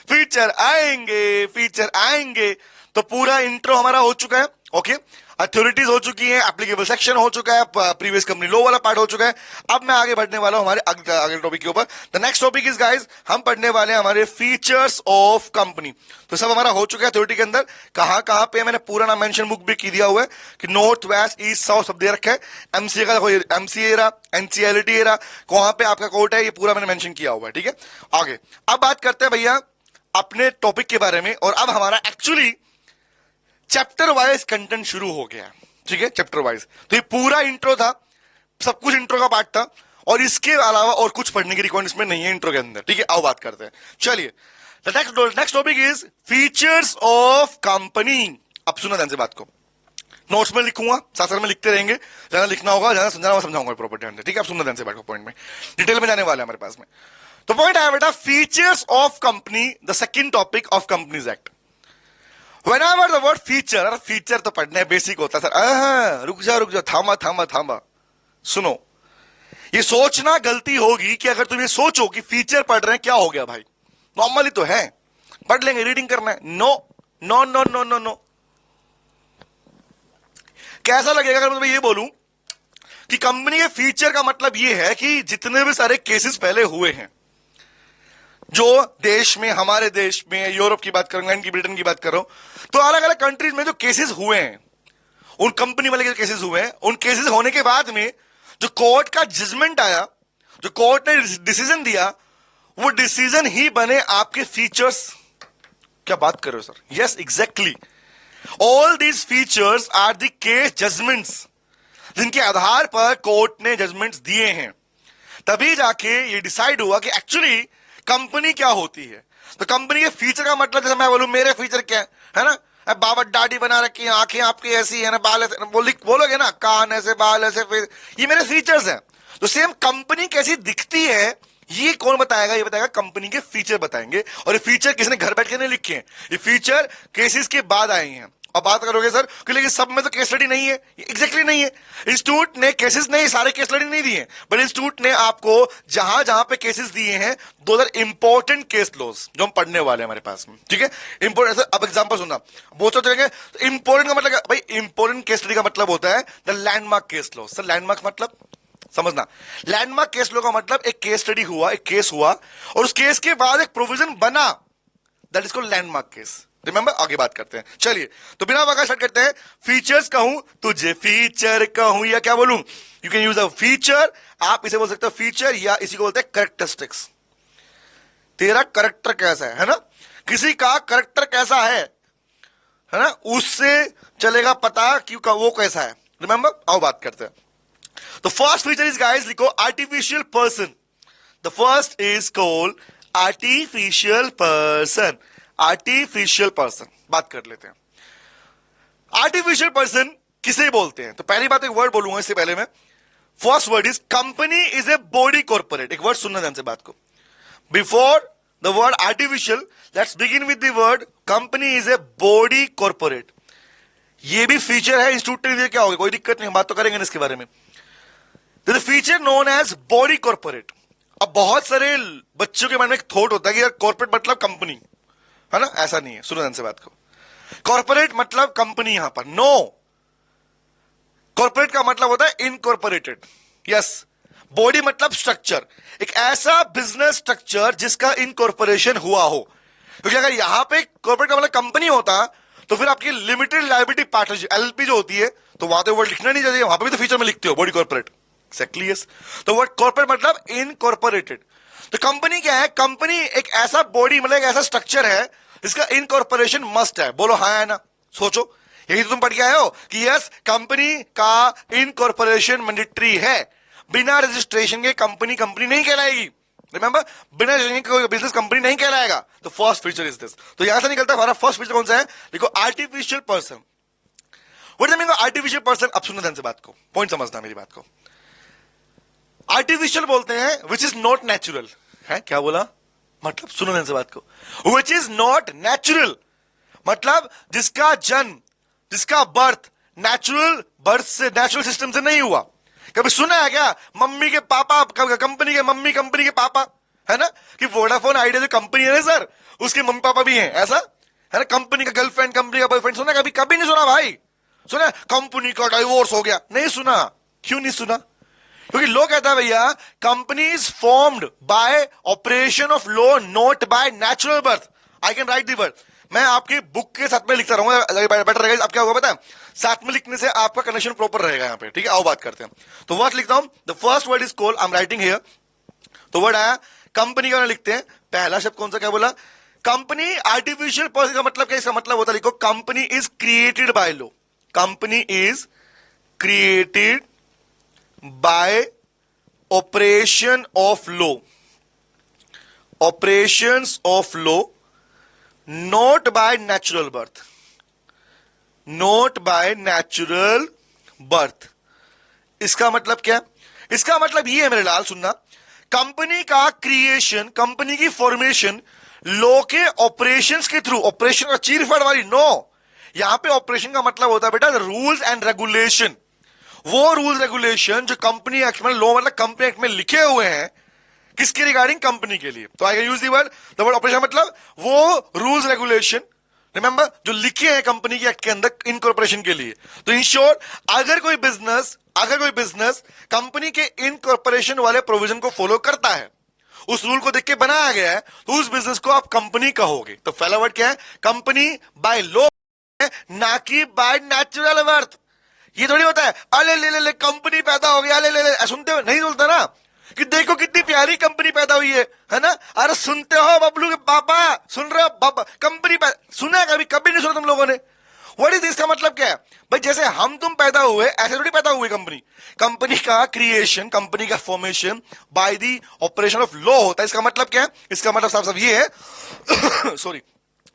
फीचर आएंगे, फीचर आएंगे। तो पूरा इंट्रो हमारा हो चुका है, ओके। अथॉरिटीज हो चुकी है, एप्लीकेबल सेक्शन हो चुका है, प्रीवियस कंपनी लॉ वाला पार्ट हो चुका है। अब मैं आगे बढ़ने वाला हूं हमारे अगले टॉपिक के ऊपर। The next topic is guys, हम पढ़ने वाले हैं हमारे फीचर्स ऑफ कंपनी। तो सब हमारा हो चुका है अथॉरिटी के अंदर। कहां कहां पे मैंने पूरा नाम मेंशन बुक भी की दिया हुआ है कि नॉर्थ वेस्ट ईस्ट साउथ सब दे रखा है। एमसीए का देखो, एमसीए रहा, एनसीएलटी रहा, वहां पे आपका कोर्ट है, ये पूरा मैंने मेंशन किया हुआ है, ठीक है। आगे अब बात करते हैं भैया अपने टॉपिक के बारे में। और अब हमारा एक्चुअली चैप्टर वाइज कंटेंट शुरू हो गया, ठीक है, चैप्टर वाइज। तो ये पूरा इंट्रो था, सब कुछ इंट्रो का पार्ट था, और इसके अलावा और कुछ पढ़ने की रिक्वायरमेंट इसमें नहीं है इंट्रो के अंदर, ठीक है। आओ बात करते हैं, चलिए। Next topic is features of company. अब सुना ध्यान से बात को, नोट्स में लिखूंगा, साथ साथ में लिखते रहेंगे, ज्यादा लिखना होगा, ज्यादा समझाना समझाऊंगा प्रॉपर ध्यान से, ठीक है। अब सुनना ध्यान से बात को, पॉइंट में डिटेल में जाने वाला है हमारे पास में। तो पॉइंट आया बेटा features of company, the second topic of companies act. Whenever the word feature, और फीचर तो पढ़ने बेसिक होता है सर, रुक जा थामा थामा थामा, सुनो, ये सोचना गलती होगी कि अगर तुम ये सोचो कि फीचर पढ़ रहे हैं क्या हो गया भाई, नॉर्मली तो है, पढ़ लेंगे, रीडिंग करना है। No no no no no no. कैसा लगेगा अगर मैं तुम्हें ये बोलूं कि कंपनी के फीचर का मतलब ये है कि जितने भी सारे केसेस पहले हुए हैं, जो देश में, हमारे देश में, यूरोप की बात करो, इंग्लैंड की, ब्रिटेन की बात करो, तो अलग अलग कंट्रीज में जो केसेस हुए हैं, उन कंपनी वाले के केसेस हुए हैं, उन केसेस होने के बाद में जो कोर्ट का जजमेंट आया, जो कोर्ट ने डिसीजन दिया, वो डिसीजन ही बने आपके फीचर्स। क्या बात कर रहे हो sir? Yes, exactly. All these features are the case judgements, जिनके आधार पर कोर्ट ने जजमेंट्स दिए हैं। तभी जाके ये डिसाइड हुआ कि एक्चुअली कंपनी क्या होती है। तो कंपनी के फीचर का मतलब, जैसे मैं बोलूं मेरे फीचर क्या है ना, बाबा दाढ़ी बना रखी है, आंखें आपकी ऐसी है ना, बाल ऐसे, बोलोगे ना, कान ऐसे, बाल ऐसे, ये मेरे फीचर्स हैं। तो सेम कंपनी कैसी दिखती है ये कौन बताएगा? ये बताएगा कंपनी के फीचर बताएंगे। और ये फीचर किसने घर बैठ के नहीं लिखे हैं, ये फीचर केसेस के बाद आए हैं। अब बात करोगे सर कि लेकिन सब में तो केस स्टडी नहीं है, एग्जैक्टली नहीं है। इंस्टीट्यूट ने केसेस नहीं, सारे केस स्टडी नहीं दिए, बट इंस्टीट्यूट ने आपको जहां जहां पे केसेस दिए हैं, दो इंपॉर्टेंट केस लॉज जो हम पढ़ने वाले हैं हमारे पास में, ठीक है। इंपॉर्टेंट, अब एग्जांपल सुनना, बहुत सोच रहे हैं इंपॉर्टेंट का मतलब भाई, इंपॉर्टेंट केस स्टडी का मतलब होता है the landmark case law. Sir landmark मतलब समझना, लैंडमार्क केस लॉ का मतलब एक केस स्टडी हुआ, एक केस हुआ, और उस केस के बाद एक प्रोविजन बना, that is called landmark case. Remember, आगे बात करते हैं। चलिए, तो बिना वक्त स्टार्ट करते हैं। फीचर्स कहूं, तुझे फीचर कहूं या क्या बोलूं? You can use a feature, आप इसे बोल सकते हो फीचर, या इसी को बोलते हैं करेक्टरिस्टिक्स। तेरा करेक्टर कैसा है ना, किसी का करेक्टर कैसा है ना, उससे चलेगा पता कि वो कैसा है। रिमेंबर, आओ बात करते हैं। तो फर्स्ट फीचर इज, गाइस लिखो, artificial person. The first is called artificial person. Artificial person बात कर लेते हैं। आर्टिफिशियल पर्सन किसे बोलते हैं? तो पहली बात एक वर्ड बोलूंगा इससे पहले मैं। First word is company is a body corporate. एक वर्ड सुनना ध्यान से बात को। Before the word artificial, let's begin with the word company is a body corporate. ये भी फीचर है, इंस्टीट्यूट ने दिया, क्या होगा, कोई दिक्कत नहीं, हम बात तो करेंगे इसके बारे में। The feature known as body corporate. अब बहुत सारे बच्चों के मन में एक थॉट होता है कि यार कॉर्पोरेट मतलब कंपनी है ना, ऐसा नहीं है। सुनो ध्यान से बात को। कॉर्पोरेट मतलब कंपनी, यहां पर नो। कॉर्पोरेट का मतलब होता है इनकॉर्पोरेटेड। यस, बॉडी मतलब स्ट्रक्चर, एक ऐसा बिजनेस स्ट्रक्चर जिसका इनकॉर्पोरेशन हुआ हो। क्योंकि अगर यहां पे कॉर्पोरेट का मतलब कंपनी होता तो फिर आपकी लिमिटेड लायबिलिटी पार्टनरशिप एलपी जो होती है, तो वहां तो वर्ड लिखना नहीं चाहिए, वहां पे भी तो फीचर में लिखते हो बॉडी कॉर्पोरेट। Exactly yes. तो वर्ड कॉर्पोरेट मतलब इनकॉर्पोरेटेड। तो कंपनी क्या है? कंपनी एक ऐसा बॉडी मतलब एक ऐसा स्ट्रक्चर है इसका इनकॉर्पोरेशन मस्ट है। बोलो हाँ है ना, सोचो, यही तो तुम पढ़ के आए हो कि यस कंपनी का इनकॉर्पोरेशन मैंडेटरी है। बिना रजिस्ट्रेशन के कंपनी कंपनी नहीं कहलाएगी। रिमेंबर, बिना रजिस्ट्रेशन के कोई बिजनेस कंपनी नहीं कहलाएगा। तो फर्स्ट फीचर इज दिस। तो यहां से निकलता है हमारा फर्स्ट फीचर कौन सा है? देखो, artificial person. What do mean by artificial person? अब सुनो ध्यान से बात को, पॉइंट समझना मेरी बात को। आर्टिफिशियल बोलते हैं विच इज नॉट नेचुरल। है क्या बोला? मतलब सुनो ध्यान से बात को, विच इज नॉट नेचुरल मतलब जिसका जन्म, जिसका बर्थ नेचुरल बर्थ से, नेचुरल सिस्टम से नहीं हुआ। कभी सुना है क्या मम्मी के पापा, कंपनी के मम्मी, कंपनी के पापा, है ना, कि वोडाफोन आइडिया जो कंपनी है ना सर, उसके मम्मी पापा भी हैं, ऐसा है ना। कंपनी का गर्लफ्रेंड, कंपनी का बॉयफ्रेंड सुना कभी? कभी नहीं सुना भाई। सुना कंपनी का डाइवोर्स हो गया? नहीं सुना। क्यों नहीं सुना? क्योंकि लोग कहता है भैया company is formed by operation of law, not by natural birth. I can write the word, मैं आपकी बुक के साथ में लिखता रहूंगा, बेटर रहेगा। अब क्या होगा पता है, साथ में लिखने से आपका कनेक्शन प्रॉपर रहेगा यहाँ पे, ठीक है। आओ बात करते हैं। तो वर्ड लिखता हूं, the first word is called, I am writing here. तो वर्ड आया कंपनी का, लिखते हैं पहला शब्द कौन सा, क्या बोला? कंपनी। आर्टिफिशियल पर्सन का मतलब क्या? इसका मतलब होता है, लिखो, company is created by law. Company is created by operation of law, operations of law, not by natural birth, not by natural birth। इसका मतलब क्या? इसका मतलब ये है मेरे लाल, सुनना, कंपनी का क्रिएशन, कंपनी की फॉर्मेशन लॉ के ऑपरेशंस के थ्रू, ऑपरेशन का चीरफाड़ वाली नो, यहां पे ऑपरेशन का मतलब होता है बेटा रूल्स एंड रेगुलेशन। वो रूल्स रेगुलेशन जो कंपनी एक्ट में, लॉ मतलब कंपनी एक्ट में लिखे हुए हैं, किसके रिगार्डिंग? कंपनी के लिए। तो I can use the word operation मतलब वो रूल्स रेगुलेशन, रिमेंबर, जो लिखे हैं कंपनी के एक्ट के अंदर इनकॉर्पोरेशन के लिए। तो इन शॉर्ट, अगर कोई बिजनेस कंपनी के इनकॉर्पोरेशन वाले प्रोविजन को फॉलो करता है, उस रूल को देख के बनाया गया है, तो उस बिजनेस को आप कंपनी कहोगे। तो पहला वर्ड क्या है? कंपनी बाय लॉ, ना कि बाय नेचुरल बर्थ। ये थोड़ी होता है अले ले ले ले कंपनी पैदा हो गया, अले ले ले, सुनते हो नहीं? बोलता ना कि देखो कितनी प्यारी कंपनी पैदा हुई है ना? अरे सुनते हो बबलू के पापा, सुन रहे हो बाबा? कंपनी सुना है कभी? कभी नहीं सुना तुम लोगों ने। व्हाट इज इसका मतलब क्या है भाई? जैसे हम तुम पैदा हुए, ऐसे थोड़ी पैदा हुए कंपनी। कंपनी का क्रिएशन, कंपनी का formation by the operation of law होता है। इसका मतलब क्या है? इसका मतलब साफ साफ ये है सॉरी,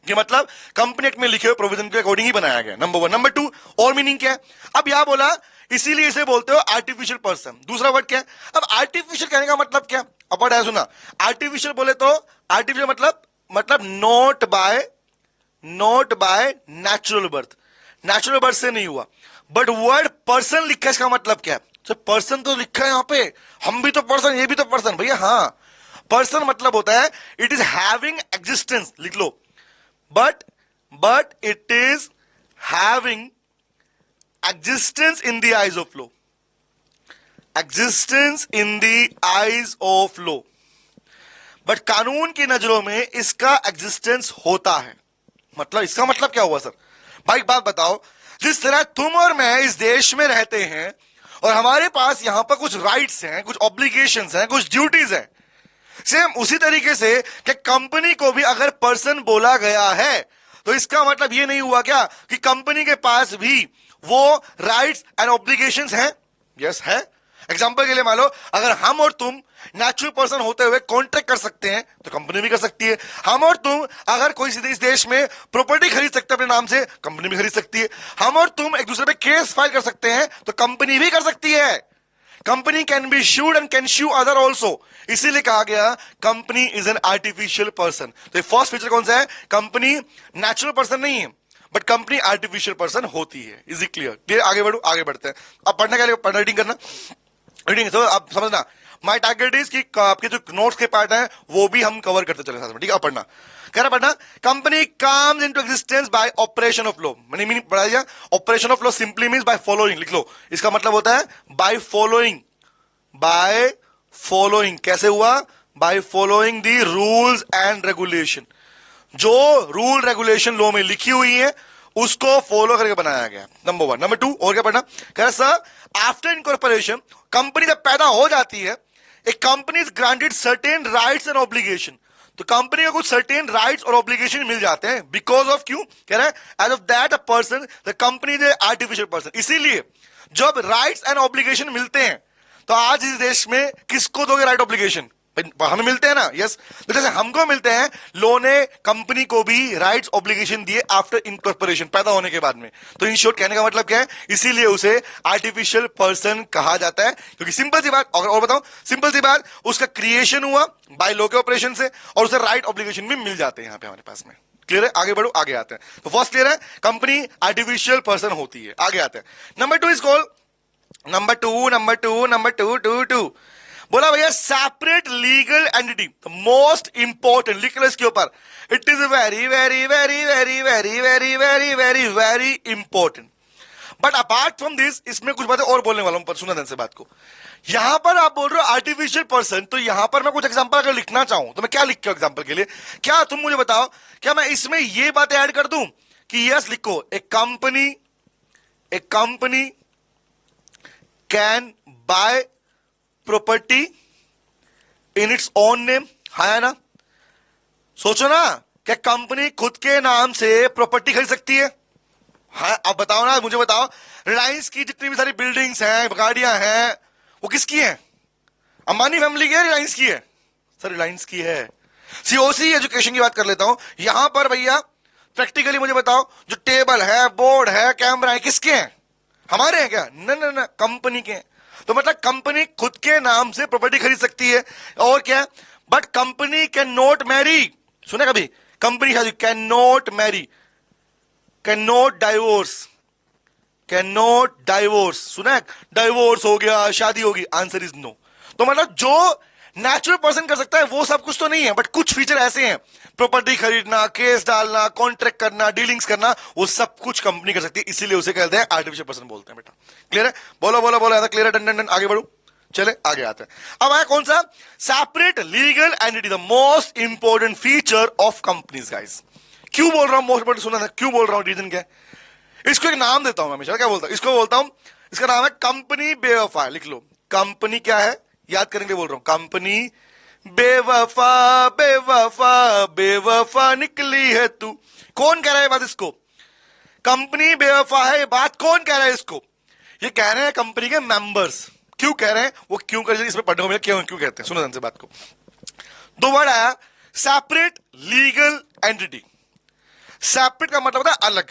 कि मतलब कंपनी एक्ट में लिखे हुए प्रोविजन के अकॉर्डिंग ही बनाया गया। Number one. नंबर टू, और मीनिंग क्या है? अब यहां बोला इसीलिए इसे बोलते हो आर्टिफिशियल पर्सन। दूसरा वर्ड क्या है? अब आर्टिफिशियल कहने का मतलब क्या? अब वर्ड है सुना, आर्टिफिशियल बोले तो आर्टिफिशियल मतलब not by natural birth. Natural birth से नहीं हुआ। बट वर्ड पर्सन लिखा है, इसका मतलब क्या है? तो पर्सन तो लिखा है यहां पे, हम भी तो पर्सन, ये भी तो पर्सन भैया। हाँ, पर्सन मतलब होता है इट इज हैविंग एग्जिस्टेंस, लिख लो, but it is having existence in the eyes of law, existence in the eyes of law, but कानून की नजरों में इसका एग्जिस्टेंस होता है। मतलब इसका मतलब क्या हुआ सर? भाई एक बात बताओ, जिस तरह तुम और मैं इस देश में रहते हैं और हमारे पास यहां पर कुछ राइट्स हैं, कुछ ऑब्लिगेशंस हैं, कुछ ड्यूटीज हैं, सेम उसी तरीके से कि कंपनी को भी अगर पर्सन बोला गया है, तो इसका मतलब ये नहीं हुआ क्या कि कंपनी के पास भी वो राइट्स एंड ऑब्लिगेशंस हैं? यस है। एग्जांपल के लिए मान लो, अगर हम और तुम नेचुरल पर्सन होते हुए कॉन्ट्रैक्ट कर सकते हैं, तो कंपनी भी कर सकती है। हम और तुम अगर कोई इस देश में प्रॉपर्टी खरीद सकते हैं अपने नाम से, कंपनी भी खरीद सकती है। हम और तुम एक दूसरे पे केस फाइल कर सकते हैं, तो कंपनी भी कर सकती है। Company can be should and can shoe other also. इसीलिए कहा गया company is an artificial person. तो फर्स्ट फीचर कौन सा है? कंपनी नेचुरल पर्सन नहीं है, बट कंपनी आर्टिफिशियल पर्सन होती है। Is it clear? क्लियर? आगे बढ़ो, आगे बढ़ते हैं। अब पढ़ना क्या? पढ़ना, रीडिंग करना, रीडिंग। तो आप समझना, माय टारगेट इज कि आपके जो नोट्स के पार्ट हैं वो भी हम कवर करते चले साथ में, ठीक है? पढ़ना, कह रहा पढ़ना, company comes into existence bye operation of law. मैंने मीनिंग पढ़ा दिया। Operation of law simply means by following, लिख लो। इसका मतलब होता है बाय फॉलोइंग। बाय फॉलोइंग कैसे हुआ? By following the rules and regulation. जो रूल रेगुलेशन लॉ में लिखी हुई है उसको फॉलो करके बनाया गया। Number one. नंबर टू, और क्या पढ़ना? कह रहा सर, आफ्टर इनकॉर्पोरेशन, कंपनी जब पैदा हो जाती है, एक company is granted certain rights and obligation. तो कंपनी को कुछ सर्टेन राइट्स और ऑब्लिगेशन मिल जाते हैं। बिकॉज ऑफ, क्यों कह रहा है? As of that a person the company is artificial person. इसीलिए जब राइट्स एंड ऑब्लिगेशन मिलते हैं, तो आज इस देश में किसको दोगे राइट ऑब्लिगेशन? हमें मिलते हैं ना, यस। तो जैसे हमको मिलते हैं, लॉ ने कंपनी को भी राइट्स ऑब्लिगेशन दिए आफ्टर इनकॉर्पोरेशन, पैदा होने के बाद में। तो इन शॉर्ट कहने का मतलब क्या है? इसीलिए उसे आर्टिफिशियल पर्सन कहा जाता है, क्योंकि सिंपल सी बात, और बताओ सिंपल सी बात, उसका क्रिएशन हुआ बाय लॉ के ऑपरेशन से, और उसे राइट ऑब्लिगेशन भी मिल जाते हैं यहां पे हमारे पास में। क्लियर है? आगे बढ़ो, आगे आते हैं। तो फर्स्ट क्लियर है, कंपनी आर्टिफिशियल पर्सन होती है। आगे आते हैं। Number two is called, number two बोला भैया separate legal entity. Most important, लिख लो इसके ऊपर, it is very very very very very very very very very important. But apart from this, इसमें कुछ बातें और बोलने वाला हूं, पर सुना ध्यान से बात को। यहां पर आप बोल रहे हो आर्टिफिशियल पर्सन, तो यहां पर मैं कुछ एग्जांपल अगर लिखना चाहूं तो मैं क्या लिख के एग्जांपल के लिए? क्या तुम मुझे बताओ, क्या मैं इसमें ये बातें ऐड कर दूं कि यस लिखो, a company can buy property in its own name? है ना? सोचो ना, क्या कंपनी खुद के नाम से प्रॉपर्टी खरीद सकती है? हाँ, अब बताओ ना, मुझे बताओ, रिलायंस की जितनी भी सारी बिल्डिंग्स हैं, गाड़ियां हैं, वो किसकी हैं? अंबानी फैमिली की है, रिलायंस की है? सर रिलायंस की है। सीओसी एजुकेशन की बात कर लेता हूं। यहां पर भैया प्रैक्टिकली मुझे बताओ, जो टेबल है, बोर्ड है, कैमरा है, किसके हैं? हमारे हैं क्या? न कंपनी के हैं। तो मतलब कंपनी खुद के नाम से प्रॉपर्टी खरीद सकती है। और क्या? But company can not marry. सुने कभी? Company can not marry, can not divorce, can not divorce. सुना है, डाइवोर्स हो गया, शादी होगी, आंसर इज नो। तो मतलब जो नेचुरल पर्सन कर सकता है वो सब कुछ तो नहीं है, बट कुछ फीचर ऐसे हैं, प्रॉपर्टी खरीदना, केस डालना, कॉन्ट्रैक्ट करना, डीलिंग्स करना, वो सब कुछ कंपनी कर सकती है, इसीलिए उसे कहते हैं आर्टिफिशियल पर्सन बोलते हैं। बेटा क्लियर है? बोलो बोलो बोलो, क्लियर है? डन डन डन, आगे बढ़ो, चले आगे आते हैं। अब आया कौन सा? Separate legal entity, the most important feature of companies guys. क्यों बोल रहा हूं मोस्ट इंपॉर्टेंट? सुना था क्यों बोल रहा हूं, रीजन क्या है? इसको एक नाम देता हूं मैं हमेशा, क्या बोलता हूं इसको? बोलता हूं इसका नाम है कंपनी बेवफा। लिख लो, कंपनी क्या है, याद करेंगे, बोल रहा हूं कंपनी बेवफा, बेवफा बेवफा निकली है तू। कौन कह रहा है बात इसको? कंपनी बेवफा है, ये बात कौन कह रहा है इसको? ये कह रहे हैं कंपनी के मेंबर्स। क्यों कह रहे हैं? वो क्यों कर, इसमें पढ़ने को मिला क्यों क्यों कहते हैं, सुनो ध्यान से बात को। दो वर्ड आया, सेपरेट लीगल एंटिटी। सेपरेट का मतलब होता है अलग।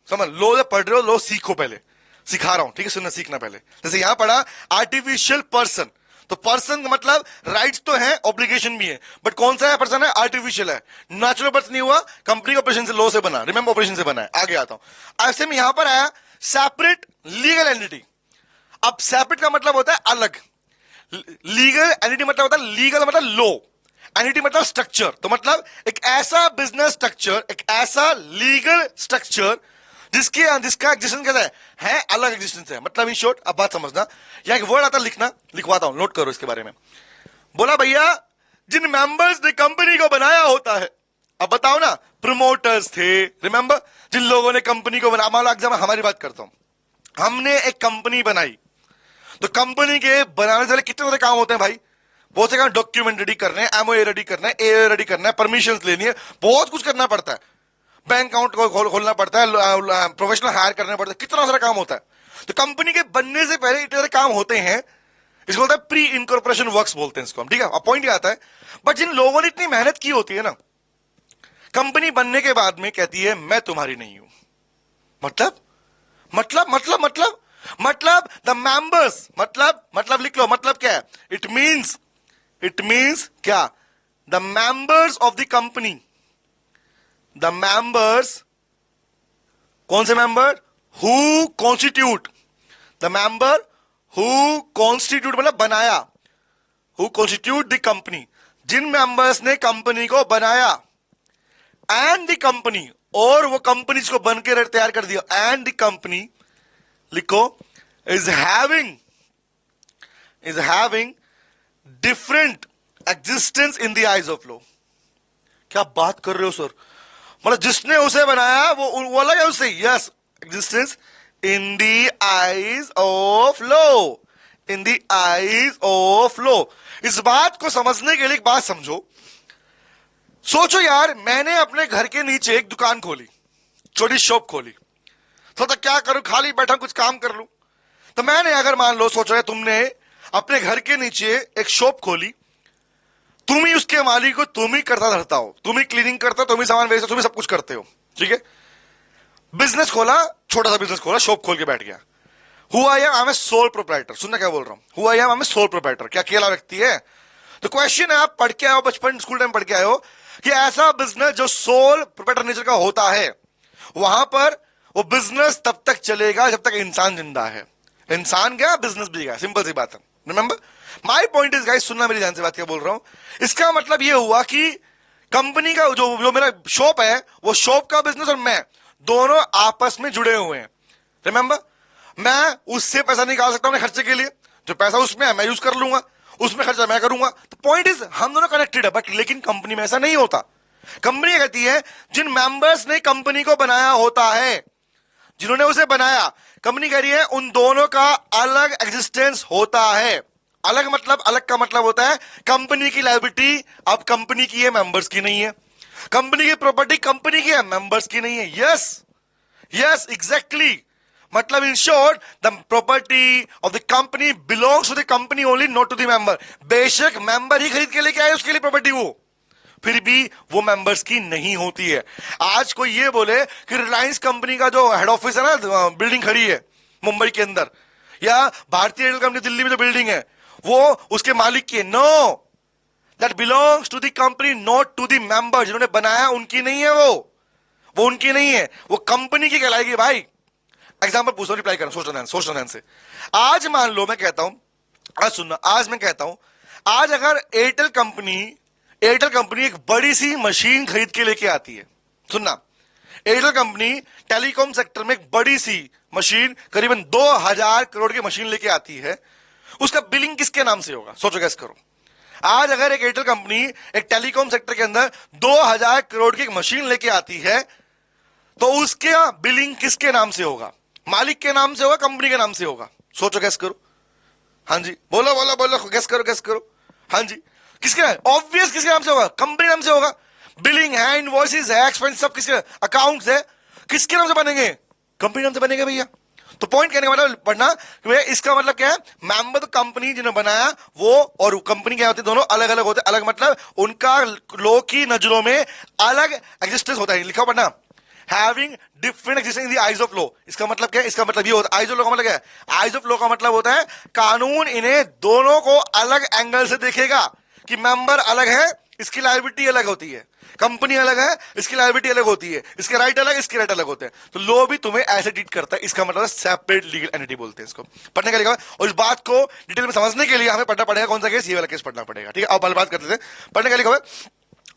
समझ लो, जब पढ़ रहे हो लो, सीखो, पहले सिखा रहा हूं, ठीक है? सुनना सीखना पहले। जैसे यहां पढ़ा आर्टिफिशियल पर्सन, तो पर्सन का मतलब राइट्स तो है, ऑब्लिगेशन भी है, बट कौन सा है पर्सन है? आर्टिफिशियल है, नेचुरल बर्थ नहीं हुआ, कंपनी ऑपरेशन से, लॉ से बना, रिमेंबर ऑपरेशन से बना है। आगे आता हूं, ऐसे में यहां पर आया सेपरेट लीगल एंटिटी। अब सेपरेट का मतलब होता है अलग, लीगल एंटिटी मतलब होता है, लीगल मतलब लॉ, एंटिटी मतलब स्ट्रक्चर। तो मतलब एक ऐसा बिजनेस स्ट्रक्चर, एक ऐसा लीगल स्ट्रक्चर जिसका एग्जिस्टेंस कैसा है अलग एग्जिस्टेंस है। मतलब इन शॉर्ट, अब बात समझना, यहां एक वर्ड आता लिखना, लिखवाता हूं, नोट करो इसके बारे में। बोला भैया जिन मेंबर्स ने कंपनी को बनाया होता है, अब बताओ ना, प्रमोटर्स थे, रिमेंबर, जिन लोगों ने कंपनी को बनाया। मान लो एग्जाम हमारी बात करता हूं, हमने एक कंपनी बनाई, तो कंपनी के बनाने से पहले कितने सारे काम होते हैं भाई? बहुत से काम, डॉक्यूमेंट रेडी करने हैं, एमओए रेडी करना है, ए रेडी करना है, परमिशन लेनी है, बहुत कुछ करना पड़ता है, बैंक अकाउंट को खोलना पड़ता है, प्रोफेशनल हायर करना पड़ता है, कितना सारा काम होता है। तो कंपनी के बनने से पहले इतने सारे काम होते हैं, इसको बोलते हैं प्री इनकॉर्पोरेशन वर्क्स बोलते हैं इसको हम, ठीक है? अब पॉइंट ये आता है, बट जिन लोगों ने इतनी मेहनत की होती है ना, कंपनी बनने के बाद में कहती है मैं तुम्हारी नहीं हूं। मतलब मतलब मतलब मतलब मतलब द मेंबर्स, मतलब लिख लो, मतलब क्या है? इट मीन्स क्या? The members of the company, the members, कौन से member? Who constitute, the member who constitute मतलब बनाया, हु कॉन्स्टिट्यूट द कंपनी, जिन मेंबर्स ने कंपनी को बनाया, एंड द कंपनी, और वो कंपनी को बन के तैयार कर दिया, एंड द कंपनी लिखो, is having different existence in the eyes of law. क्या बात कर रहे हो सर? मतलब जिसने उसे बनाया वो अलग है उससे? Yes, existence in the eyes of law, in the eyes of law. इस बात को समझने के लिए एक बात समझो, सोचो यार, मैंने अपने घर के नीचे एक दुकान खोली, छोटी शॉप खोली, तो क्या करूं, खाली बैठा कुछ काम कर लूं। तो मैंने अगर मान लो, सोचो तुमने अपने घर के नीचे एक शॉप खोली, तुम ही उसके मालिक हो, तुम ही करता धरता हो, तुम ही क्लीनिंग करता हो, तुम ही सामान बेचते हो, तुम ही सब कुछ करते हो, ठीक है? बिजनेस खोला, छोटा सा बिजनेस खोला, शॉप खोल के बैठ गया। Who I am sole proprietor. सुनना क्या बोल रहा हूं, who I am sole proprietor, क्या अकेला व्यक्ति है? तो क्वेश्चन है, आप पढ़ के आए हो, बचपन स्कूल टाइम पढ़ के आए हो कि ऐसा बिजनेस जो सोल प्रोप्राइटर नेचर का होता है, वहां पर वो बिजनेस तब तक चलेगा जब तक इंसान जिंदा है। इंसान गया, बिजनेस भी गया, सिंपल सी बात है। Remember my point is guys, सुनना मेरी ध्यान से बात क्या बोल रहा हूं। इसका मतलब ये हुआ कि कंपनी का जो मेरा शॉप है, वो शॉप का बिजनेस और मैं दोनों आपस में जुड़े हुए हैं। रिमेंबर, मैं उससे पैसा निकाल सकता हूं अपने खर्चे के लिए, जो पैसा उसमें है मैं यूज कर लूंगा, उसमें खर्चा मैं करूंगा। तो पॉइंट इज हम दोनों कनेक्टेड है, बट लेकिन कंपनी में ऐसा नहीं होता। कंपनी कहती है जिन मेंबर्स ने कंपनी को बनाया होता है, जिन्होंने उसे बनाया, कंपनी कह रही है उन दोनों का अलग एग्जिस्टेंस होता है। अलग मतलब, अलग का मतलब होता है कंपनी की लायबिलिटी अब कंपनी की है, मेंबर्स की नहीं है। कंपनी की प्रॉपर्टी कंपनी की है, मेंबर्स की नहीं है। यस यस एग्जैक्टली, मतलब in short the property of the company belongs to the company only, not to the member. बेशक मेंबर ही खरीद के लेके आए उसके लिए प्रॉपर्टी, वो फिर भी वो मेंबर्स की नहीं होती है। आज कोई ये बोले कि रिलायंस कंपनी का जो हेड ऑफिस है ना, बिल्डिंग खड़ी है मुंबई के अंदर, या भारतीय एयरटेल कंपनी दिल्ली में जो बिल्डिंग है वो उसके मालिक की है। No, that belongs to the company, not to the member. जिन्होंने बनाया उनकी नहीं है वो वो उनकी नहीं है, वो कंपनी की कहलाएगी भाई। एग्जाम्पल पूछो, रिप्लाई करना, सोचना ध्यान से। आज मान लो मैं कहता हूं, आज सुनना, आज मैं कहता हूं, आज अगर एयरटेल कंपनी एक बड़ी सी मशीन खरीद के लेके आती है, सुनना, एयरटेल कंपनी टेलीकॉम सेक्टर में एक बड़ी सी मशीन, करीबन 2000 करोड़ की मशीन लेके आती है, उसका बिलिंग किसके नाम से होगा? सोचो, गैस करो। आज अगर एक एयरटेल कंपनी एक टेलीकॉम सेक्टर के अंदर 2000 करोड़ की एक मशीन लेके आती है, तो उसके बिलिंग किसके नाम से होगा? मालिक के नाम से होगा, कंपनी के नाम से होगा? सोचो, गैस करो। हाँ जी, बोलो बोलो बोलो, गैस करो। हाँ जी, किसके? ऑब्वियस किसके नाम से होगा? कंपनी नाम से होगा। बिलिंग है, इनवॉइसेस है, एक्सपेंस सब किसके, अकाउंट्स है, किसके नाम से बनेंगे? कंपनी नाम से बनेंगे भैया। तो पॉइंट कहने का मतलब पढ़ना कि भैया इसका मतलब क्या है? मेंबर तो कंपनी जिन्होंने बनाया वो और कंपनी क्या होती है, दोनों अलग अलग होते हैं। अलग मतलब उनका लोग की नजरों में अलग एग्जिस्टेंस होता है। लिखा पढ़ना, having different existence in the eyes of law. इसका मतलब क्या है? इसका मतलब ये होता है, आइज ऑफ लॉ का मतलब क्या है? आइज ऑफ लॉ का मतलब होता है कानून इन्हें दोनों को अलग एंगल से देखेगा कि मेंबर अलग है, इसकी लायबिलिटी अलग होती है, कंपनी अलग है, इसकी लायबिलिटी अलग होती है, इसके राइट अलग, इसके राइट अलग होते हैं। तो लॉ भी तुम्हें ऐसे ट्रीट करता है। इसका मतलब सेपरेट लीगल एंटिटी बोलते हैं इसको। पढ़ने का लिखा है, और इस बात को डिटेल में समझने के लिए हमें पढ़ना पड़ेगा कौन सा केस, ये वाला केस पढ़ना पड़ेगा। ठीक है, अब बात करते हैं। पढ़ने का लिखा है,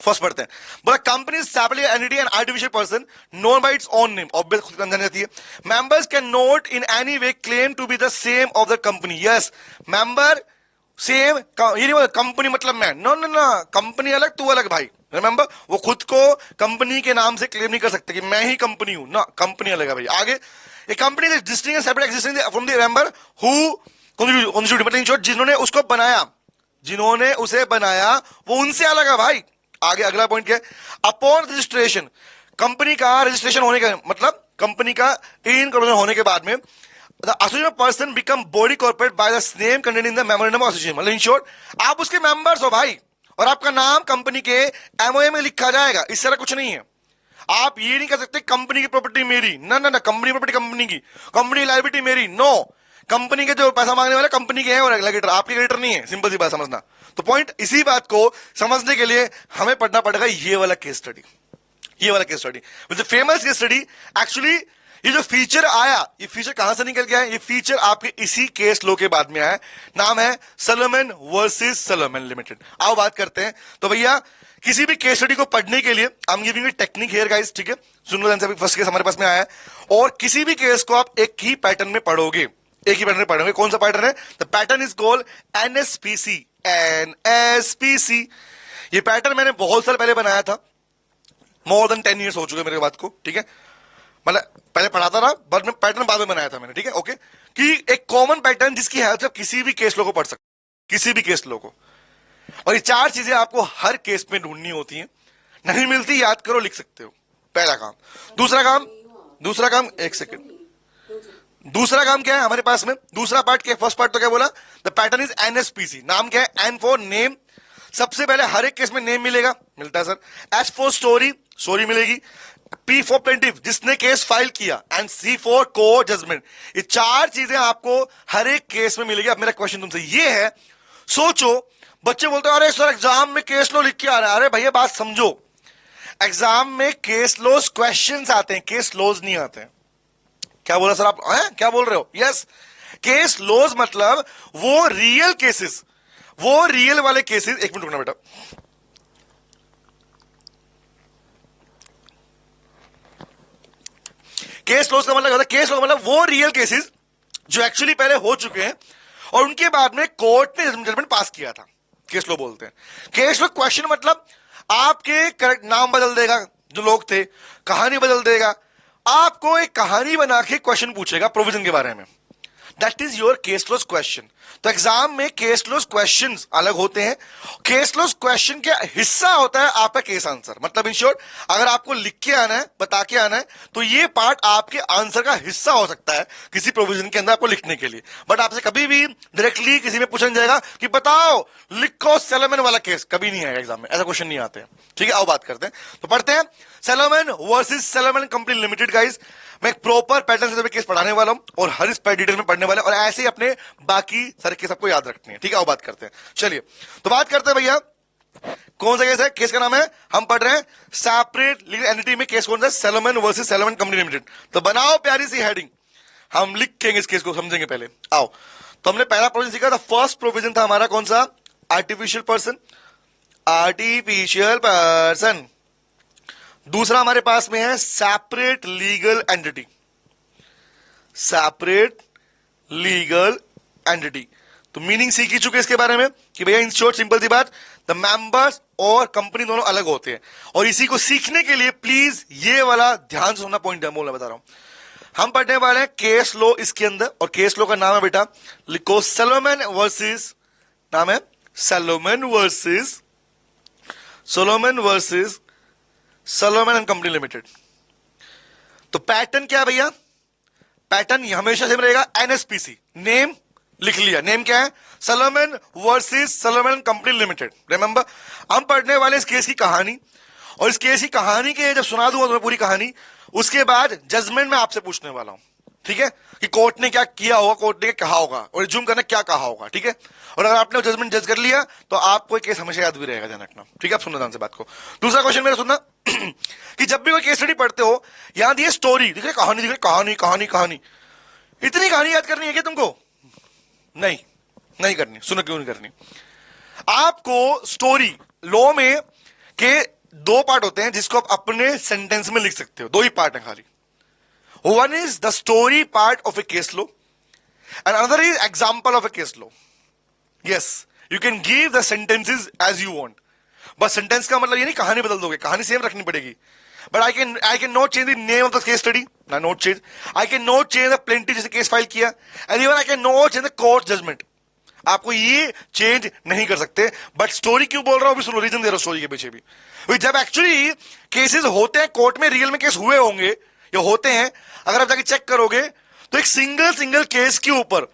फर्स्ट पढ़ते हैं। बोला company separate entity and artificial person known by its own name, obvious खुद जानी जाती है। Members can not in any way claim to be the same of the company. Yes, member same, ये नहीं बोला कंपनी मतलब मैं, नो नो नो, कंपनी अलग तू अलग भाई। रिमेंबर, वो खुद को कंपनी के नाम से क्लेम नहीं कर सकते कि मैं ही कंपनी हूं ना, कंपनी अलग है भाई। आगे, a company is distinct and separate existing from the member who constitute, मतलब इन शॉर्ट जिन्होंने उसको बनाया, जिन्होंने उसे बनाया वो उनसे अलग है भाई। आगे अगला पॉइंट क्या है? अपॉन रजिस्ट्रेशन, कंपनी का रजिस्ट्रेशन होने का मतलब कंपनी का इनकॉर्पोरेशन होने के बाद में the association person become body corporate by the name contained in the memorandum of association। मतलब इन शॉर्ट आप उसके मेंबर्स हो भाई, और आपका नाम कंपनी के एमओए में लिखा जाएगा। इस तरह कुछ नहीं है। आप ये नहीं कह सकते कंपनी की प्रॉपर्टी मेरी, ना ना ना, कंपनी प्रॉपर्टी कंपनी की, कंपनी लायबिलिटी मेरी, नो। कंपनी के जो पैसा मांगने वाले कंपनी के हैं और लेटर, आपके लेटर नहीं है। सिंपल सी बात समझना। तो पॉइंट, इसी बात को समझने के लिए हमें पढ़ना पड़ेगा ये वाला केस स्टडी, ये वाला case study with famous case study. Actually ये जो फीचर आया, ये फीचर कहां से निकल गया है? ये फीचर आपके इसी केस लो के बाद में आया। नाम है सलोमन वर्सेस सलोमन लिमिटेड। आओ बात करते हैं। तो भैया किसी भी केस स्टडी को पढ़ने के लिए I am giving you technique here guys, ठीक है? सुन लो ध्यान से, फर्स्ट केस हमारे पास में आया है, और किसी भी केस को आप एक ही पैटर्न में पढ़ोगे, एक ही पैटर्न में पढ़ोगे। कौन सा पैटर्न है? The pattern is called NSPC, NSPC. ये पैटर्न मैंने बहुत साल पहले बनाया था, मोर देन 10 ईयर्स हो चुके मेरे बात को, ठीक है? मतलब पहले पढ़ाता रहा, बाद में पैटर्न बाद में बनाया था मैंने, ठीक है? ओके, कि एक कॉमन पैटर्न जिसकी हेल्प से आप किसी भी केस लो को पढ़ सकते, किसी भी केस लो को। और ये 4 चीजें आपको हर केस में ढूंढनी होती हैं, नहीं मिलती याद करो, लिख सकते हो। पहला काम। दूसरा काम, एक सेकेंड, दूसरा काम क्या है हमारे पास में? दूसरा पार्ट क्या है? फर्स्ट पार्ट तो क्या बोला? The pattern is NSPC. नाम क्या है? N for name. सबसे पहले हर एक केस में नेम मिलेगा, मिलता है sir. S for story, story मिलेगी। P फॉर प्लेंटिफ, जिसने केस फाइल किया, and C for court judgement. ये 4 चीजें आपको हर एक केस में मिलेगी। अब मेरा क्वेश्चन तुमसे ये है, सोचो, बच्चे बोलते हैं अरे सर एग्जाम में केस लो लिख के आ रहा है। अरे भैया बात समझो, एग्जाम में केस लॉज क्वेश्चंस आते हैं, केस लॉज नहीं आते हैं। क्या बोला सर आप? क्या बोल रहे हो? यस, केस लॉज मतलब वो रियल केसेस, वो रियल वाले केसेस। एक मिनट रुकना बेटा। केस लॉज का मतलब होता है, केस लॉ का मतलब वो रियल केसेस जो एक्चुअली पहले हो चुके हैं और उनके बाद में कोर्ट ने जजमेंट पास किया था, केस लॉ बोलते हैं। केस लॉ क्वेश्चन मतलब आपके करेक्ट नाम बदल देगा, जो लोग थे, कहानी बदल देगा, आपको एक कहानी बना के क्वेश्चन पूछेगा प्रोविजन के बारे में। That is your case laws question. तो एग्जाम में केस लॉज क्वेश्चंस अलग होते हैं। केस लॉज क्वेश्चन का हिस्सा होता है आपका केस आंसर। मतलब इन शॉर्ट, अगर आपको लिख के आना है, बता के आना है, तो ये पार्ट आपके आंसर का हिस्सा हो सकता है किसी प्रोविजन के अंदर आपको लिखने के लिए। बट आपसे कभी भी डायरेक्टली किसी में पूछा जाएगा कि बताओ लिखो सैलोमन वाला केस, कभी नहीं आएगा एग्जाम में, ऐसा क्वेश्चन नहीं आते हैं। ठीक है, आओ बात करते हैं। तो पढ़ते हैं Salomon versus Salomon company limited. Guys, मैं एक प्रॉपर पैटर्न से केस पढ़ाने वाला हूं और हर इस डिटेल में पढ़ने वाला, और ऐसे ही अपने बाकी सारे केस आपको याद रखने हैं। ठीक है, आओ बात करते हैं। चलिए, तो बात करते हैं भैया कौन सा केस है? केस का नाम है, हम पढ़ रहे हैं सेपरेट लीगल एंटिटी में केस कौन सा? Salomon versus Salomon company limited. तो बनाओ प्यारी सी हेडिंग, हम लिखेंगे इस केस को, समझेंगे पहले। आओ, तो हमने पहला प्रोविजन सीखा था, फर्स्ट प्रोविजन था हमारा कौन सा? Artificial person, artificial person. दूसरा हमारे पास में है separate legal entity, separate legal entity. तो मीनिंग सीख ही चुके इसके बारे में कि भैया इन शॉर्ट सिंपल सी बात, द मेंबर्स और कंपनी दोनों अलग होते हैं। और इसी को सीखने के लिए प्लीज ये वाला ध्यान से सुनना, पॉइंट मैं बता रहा हूं। हम पढ़ने वाले हैं केस लॉ इसके अंदर, और केस लॉ का नाम है बेटा, लिखो सैलोमन वर्सेस, नाम है Salomon versus Salomon and company limited. तो पैटर्न क्या है भैया? पैटर्न हमेशा सेम रहेगा, एनएसपीसी, नेम लिख लिया, नेम क्या है? Salomon versus Salomon company limited. Remember, हम पढ़ने वाले इस केस की कहानी, और इस केस की कहानी के जब सुना दूंगा तुम्हें पूरी कहानी, उसके बाद जजमेंट में आपसे पूछने वाला हूं, ठीक है, कि कोर्ट ने क्या किया होगा, कोर्ट ने क्या कहा होगा, और रिज्यूम करना क्या कहा होगा, ठीक है। और अगर आपने जजमेंट जज कर लिया तो आपको ये केस हमेशा याद भी रहेगा, ध्यान रखना, ठीक है। आप सुनना ध्यान से बात को। दूसरा क्वेश्चन मेरा सुनना कि जब भी कोई केस स्टडी पढ़ते हो, यहां दिए स्टोरी, दिख रही कहानी, दिख रही कहानी कहानी कहानी, इतनी कहानी याद करनी है क्या तुमको? नहीं करनी। सुनो क्यों नहीं करनी? आपको स्टोरी लॉ में के दो पार्ट होते हैं जिसको आप अपने सेंटेंस में लिख सकते हो, दो ही पार्ट है खाली। One is the story part of a case law and another is example of a case law. Yes, you can give the sentences as you want, बस सेंटेंस का मतलब ये नहीं कहानी बदल दोगे, कहानी सेम रखनी पड़ेगी। But I can not change the name of the case study, ना not change, I can not change the plaintiff जैसे केस फाइल किया, and even I can not change the court judgment. आपको ये change नहीं कर सकते। But story क्यों बोल रहा हूं, सुनो, रीजन दे रहा हूं स्टोरी के पीछे भी। जब एक्चुअली केसेस होते हैं कोर्ट में, रियल में केस हुए होंगे या होते हैं, अगर आप जाके चेक करोगे तो एक सिंगल केस के ऊपर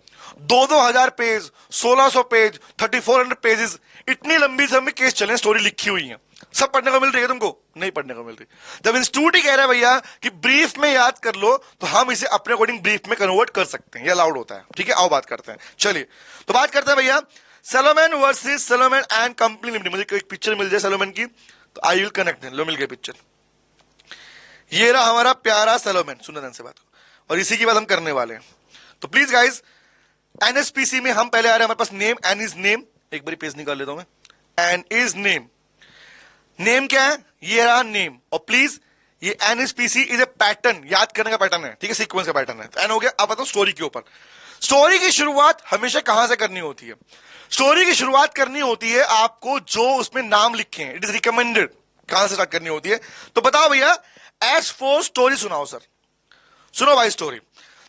2,000 पेज, 1,600 पेज, 3,400 पेजेस, इतनी लंबी लंबी केस चले, स्टोरी लिखी हुई है। सब पढ़ने को मिल रही है तुमको? नहीं पढ़ने को मिल रही। जब इंस्टीट्यूट ही कह रहा है भैया कि ब्रीफ में याद कर लो, तो हम इसे अपने अकॉर्डिंग ब्रीफ में कन्वर्ट कर सकते हैं, ये अलाउड होता है, ठीक है। आओ बात करते हैं, चलिए तो बात करते हैं भैया Salomon versus Salomon and company limited. मुझे एक पिक्चर मिल जाए सैलोमन की तो आई विल कनेक्ट। लो, मिल गया पिक्चर, ये रहा हमारा प्यारा सैलोमन। सुनना ध्यान से बात को, और इसी की बात हम करने वाले हैं। तो प्लीज गाइज, एनएसपीसी में हम पहले आ रहे हैं हमारे पास नेम एंड इज नेम। एक बार पेज निकाल लेता हूं मैं, एंड इज नेम। नेम क्या है? ये रहा नेम। और प्लीज ये एनएसपीसी इज ए पैटर्न, याद करने का पैटर्न है, ठीक है, सीक्वेंस का पैटर्न है। एन हो गया। अब बताओ स्टोरी के ऊपर। स्टोरी की शुरुआत हमेशा कहां से करनी होती है? स्टोरी की शुरुआत करनी होती है आपको जो उसमें नाम लिखे हैं, इट इज रिकमेंडेड, कहां से स्टार्ट करनी होती है? तो बताओ भैया, एज फॉर स्टोरी सुनाओ सर। सुनो भाई स्टोरी।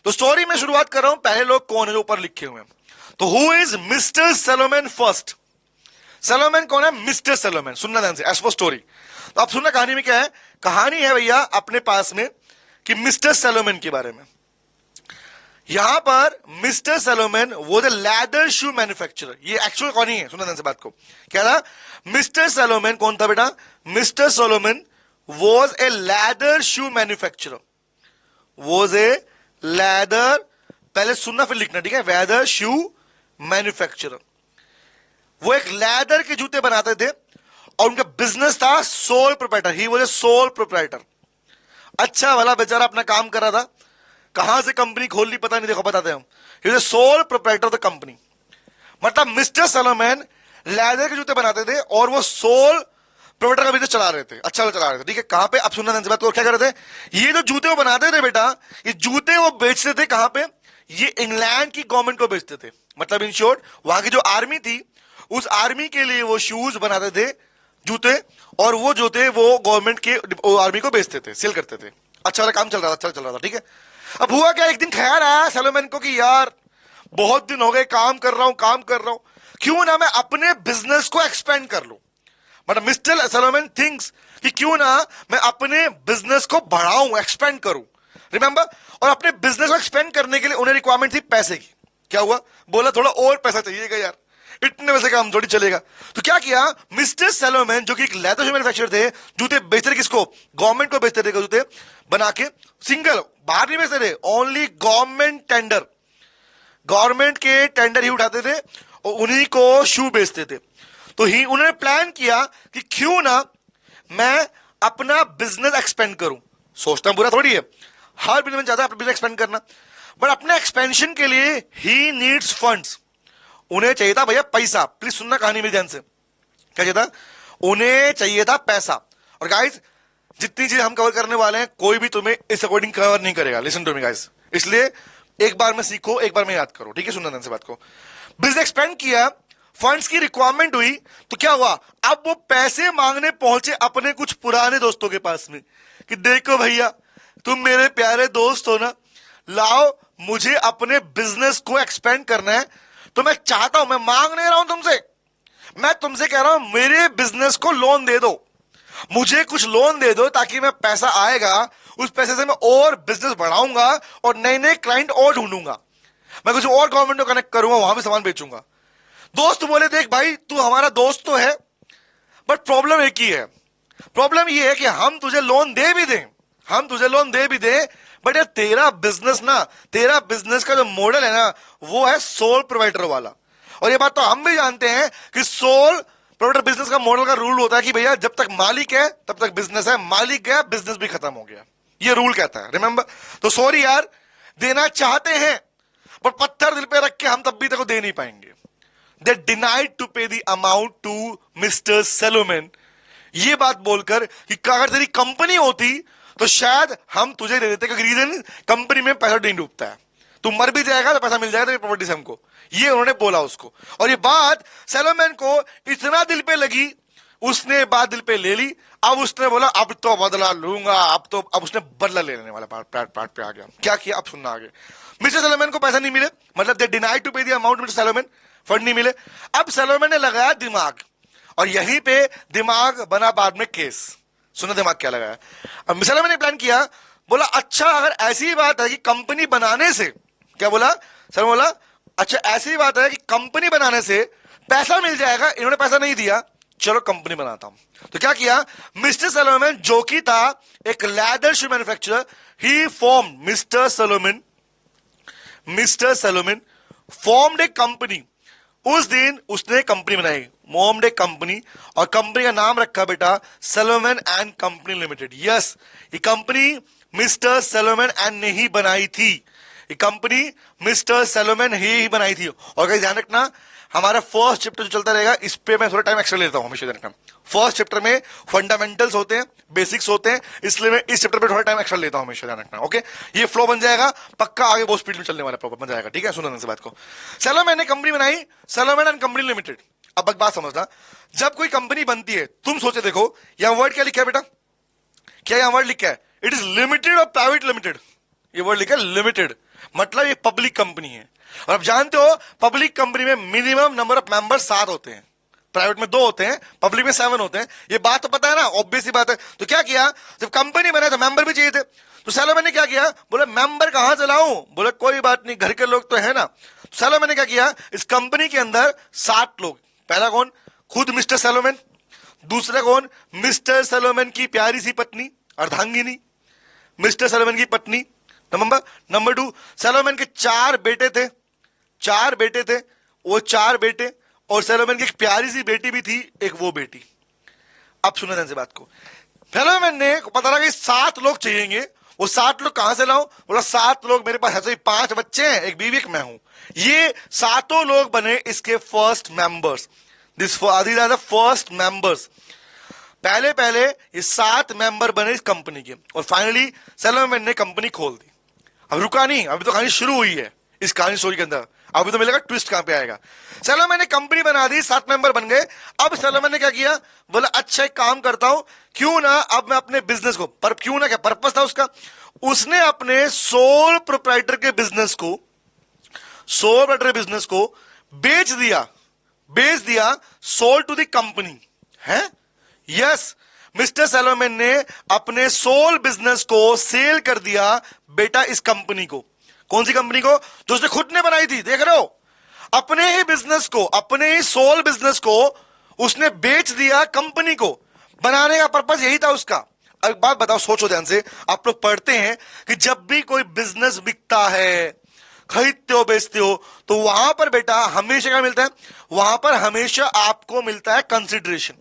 तो स्टोरी में शुरुआत कर रहा हूं, पहले लोग कौन है जो ऊपर लिखे हुए हैं। तो who is mister Salomon first? Salomon कौन है? Mister Salomon. सुनना ध्यान से, एज फॉर स्टोरी। तो आप सुनना कहानी में क्या है। कहानी है भैया अपने पास में कि मिस्टर सैलोमन के बारे में। यहां पर मिस्टर सैलोमन वो द लैदर शू मैन्युफैक्चरर। ये एक्चुअल कहानी है, सुनना ध्यान से बात को। क्या था? मिस्टर सैलोमन कौन था बेटा? Mister Salomon was a leather shoe manufacturer, was a leather, पहले सुनना फिर लिखना, ठीक है, लैदर शू मैन्युफैक्चरर। वो एक लैदर के जूते बनाते थे और उनका बिजनेस था sole proprietor. He was a sole proprietor. अच्छा भला बेचारा अपना काम कर रहा था, कहां से कंपनी खोल ली पता नहीं, देखो बताते हम। He was a sole proprietor of the company. मतलब मिस्टर सैलोमन लैदर के जूते बनाते थे और वो सोल प्रोप्राइटर का बिजनेस चला रहे थे, अच्छा चला रहे थे, ठीक है। कहां पे? अब सुनना ध्यान से बात को। क्या कर रहे थे? ये जो जूते वो बनाते थे बेटा, ये जूते वो बेचते थे कहां पे? ये इंग्लैंड की गवर्नमेंट को बेचते थे। मतलब इन शॉर्ट वहां की जो आर्मी थी, उस आर्मी के लिए वो शूज बनाते थे, जूते, और वो जूते वो गवर्नमेंट के आर्मी को बेचते थे, सेल करते थे। अच्छा वाला काम चल रहा था, अच्छा चल रहा था, ठीक है। अब हुआ क्या, एक दिन ख्याल आया सैलोमन को कि यार बहुत दिन हो गए काम कर रहा हूं, क्यों ना मैं अपने बिजनेस को एक्सपेंड कर लूं। मतलब मिस्टर सैलोमन थिंक्स कि क्यों ना मैं अपने बिजनेस को बढ़ाऊं, एक्सपेंड करूं। रिमेंबर, और अपने बिजनेस को एक्सपेंड करने के लिए उन्हें रिक्वायरमेंट थी पैसे की। क्या हुआ? बोला थोड़ा और पैसा चाहिएगा यार, इतने पैसे काम थोड़ी चलेगा। तो क्या किया मिस्टर सैलोमन, जो कि एक लेदर शू मैन्युफैक्चरर थे, जूते बेचते थे किसको? गवर्नमेंट को बेचते थे जूते बना के, सिंगल, बाहर नहीं बेचते थे, ओनली गवर्नमेंट टेंडर, गवर्नमेंट के टेंडर ही उठाते थे और उन्हीं को शू बेचते थे। तो ही उन्होंने प्लान किया कि क्यों ना मैं अपना बिजनेस एक्सपेंड करूं। सोचना बुरा थोड़ी है, हर बिजनेस में चाहता है अपना बिजनेस एक्सपेंड करना, बट अपने एक्सपेंशन के लिए ही नीड्स फंड्स। उन्हें चाहिए था भैया पैसा। प्लीज सुनना कहानी मेरे ध्यान से। क्या चाहिए था? उन्हें चाहिए था पैसा। और गाइस, जितनी चीज हम कवर करने वाले हैं कोई भी तुम्हें इस अकॉर्डिंग कवर नहीं करेगा। लिसन टू मी गाइस, इसलिए एक बार में सीखो, एक बार में याद करो, ठीक है? सुनना ध्यान से बात को। बिजनेस एक्सपेंड किया, फंड्स की रिक्वायरमेंट हुई, तो क्या हुआ? अब वो पैसे मांगने पहुंचे अपने कुछ पुराने दोस्तों के पास में कि देखो भैया, तुम मेरे प्यारे दोस्त हो ना, लाओ मुझे अपने बिजनेस को एक्सपेंड करना है। तो मैं चाहता हूं, मैं मांग नहीं रहा हूं तुमसे, मैं तुमसे कह रहा हूं मेरे बिजनेस को लोन दे दो, मुझे कुछ लोन दे दो, ताकि मैं पैसा आएगा उस पैसे से मैं और बिजनेस बढ़ाऊंगा और नए नए क्लाइंट और ढूंढूंगा, मैं कुछ और गवर्नमेंट को कनेक्ट करूंगा, वहां भी सामान बेचूंगा। दोस्त बोले देख भाई, तू हमारा दोस्त तो है, बट प्रॉब्लम एक ही है। प्रॉब्लम ये है कि हम तुझे लोन दे भी दें, हम तुझे लोन दे भी दें, बट यार तेरा बिजनेस ना, तेरा बिजनेस का जो मॉडल है ना, वो है सोल प्रोवाइडर वाला। और ये बात तो हम भी जानते हैं कि सोल प्रोवाइडर बिजनेस का मॉडल का रूल होता है कि भैया जब तक मालिक है तब तक बिजनेस है, मालिक गया बिजनेस भी खत्म हो गया, ये रूल कहता है, रिमेंबर। तो सॉरी यार, देना चाहते हैं पर पत्थर दिल पे रख के हम तब भी तक दे नहीं पाएंगे। दे denied to pay the amount to mister सेलोमेन, ये बात बोलकर कि अगर तेरी कंपनी होती तो शायद हम तुझे दे देते, क्योंकि रीजन कंपनी में पैसा नहीं डूबता है, तू मर भी जाएगा तो पैसा मिल जाएगा तेरी प्रॉपर्टी से हमको, ये उन्होंने बोला उसको। और ये बात सेलोमेन को इतना दिल पे लगी, उसने बात दिल पे ले ली। अब उसने बोला अब तो बदला लूंगा, अब उसने बदला लेने वाला पार्ट पे आ गया। क्या किया अब सुनना आगे। मिस्टर सेलोमेन को पैसा नहीं मिले, मतलब दे denied to pay the amount mister सेलोमेन, fund नहीं मिले। अब सेलोमेन ने लगाया दिमाग, और यहीं पे दिमाग बना बाद में केस। सुना दिमाग क्या लगाया। अब सेलोमेन ने प्लान किया, बोला अच्छा अगर ऐसी बात है कि कंपनी बनाने से, क्या बोला सर? बोला अच्छा ऐसी बात है कि कंपनी बनाने से पैसा मिल जाएगा, इन्होंने पैसा नहीं दिया, चलो कंपनी बनाता हूं। तो क्या किया मिस्टर सेलोमेन, जो कि था एक leather shoe manufacturer, he formed Mister Salomon formed a company. उस दिन उसने कंपनी बनाई, फॉर्म्ड ए कंपनी, और कंपनी का नाम रखा बेटा Salomon and company limited. Yes, ये कंपनी मिस्टर सेलोमेन एंड ने ही बनाई थी, ये कंपनी मिस्टर सेलोमेन ही बनाई थी। और कहीं ध्यान रखना, हमारा फर्स्ट चैप्टर जो चलता रहेगा इस पे मैं थोड़ा टाइम एक्स्ट्रा लेता हूं हमेशा। ध्यान रखना, फर्स्ट चैप्टर में फंडामेंटल्स होते हैं, बेसिक्स होते हैं, इसलिए मैं इस चैप्टर पे थोड़ा टाइम एक्स्ट्रा लेता हूं हमेशा। ध्यान रखना, ओके? ये फ्लो बन जाएगा पक्का, आगे बहुत स्पीड में चलने वाला प्रॉपर बन जाएगा, ठीक है? सुनो से बात को। सेलोमेन ने कंपनी बनाई, सेलोमेन एंड कंपनी लिमिटेड। अब एक बात समझना, जब कोई कंपनी बनती है, तुम सोचे देखो यहां वर्ड क्या लिखा है बेटा, क्या यहां वर्ड लिखा है? इट इज लिमिटेड और प्राइवेट लिमिटेड। ये वर्ड लिखा है लिमिटेड, मतलब ये पब्लिक कंपनी है। और आप जानते हो पब्लिक कंपनी में मिनिमम नंबर ऑफ मेंबर 7 होते हैं, प्राइवेट में 2 होते हैं, पब्लिक में 7 होते हैं। ये बात तो पता है ना, ऑब्वियस सी बात है। तो क्या किया, जब कंपनी बना तो मेंबर भी चाहिए थे। तो सेलोमेन ने क्या किया, बोले मेंबर कहां से लाऊं? बोले कोई बात नहीं, घर के लोग तो है ना। तो सेलोमेन ने क्या किया, इस कंपनी के अंदर 7 लोग। पहला कौन? खुद मिस्टर सेलोमेन। दूसरा कौन? मिस्टर सेलोमेन की प्यारी सी पत्नी अर्धांगिनी, मिस्टर सेलोमेन की पत्नी। नंबर 2, सेलोमेन के 4 बेटे थे, 4 बेटे थे, वो 4 बेटे, और सेलोमेन की एक प्यारी सी बेटी भी थी, एक वो बेटी। अब सुनो ध्यान से बात को। सेलोमेन ने पता लगा कि 7 लोग चाहिएंगे, वो 7 लोग कहां से लाऊं? बोला 7 लोग मेरे पास ऐसे ही 5 बच्चे हैं, एक बीवी एक मैं हूं। ये 7 लोग बने इसके first members. This are the first members. पहले ये 7 मेंबर बने इस कंपनी के, और फाइनली सेलोमेन ने कंपनी खोल दी। अब रुका नहीं, अभी तो कहानी शुरू हुई है इस कहानी स्टोरी के अंदर, अभी तो मिलेगा ट्विस्ट कहां पे आएगा। सेलोमेन ने कंपनी बना दी, 7 मेंबर बन गए। अब सेलोमेन ने क्या किया, बोला अच्छा एक काम करता हूं, क्यों ना अब मैं अपने बिजनेस को, पर क्यों ना क्या पर्पस था उसका, उसने अपने सोल प्रोप्राइटर के बिजनेस को बेच दिया सोल टू द कंपनी है। यस, मिस्टर सेलोमेन ने अपने सोल बिजनेस को सेल कर दिया बेटा इस कंपनी को। कौन सी कंपनी को? जो उसने खुद ने बनाई थी। देख रहे हो, अपने ही बिजनेस को, अपने ही सोल बिजनेस को उसने बेच दिया कंपनी को। बनाने का पर्पस यही था उसका। अब बात बताओ, सोचो ध्यान से। आप लोग पढ़ते हैं कि जब भी कोई बिजनेस बिकता है, खरीदते हो बेचते हो, तो वहां पर बेटा हमेशा क्या मिलता है, वहां पर हमेशा आपको मिलता है कंसिडरेशन।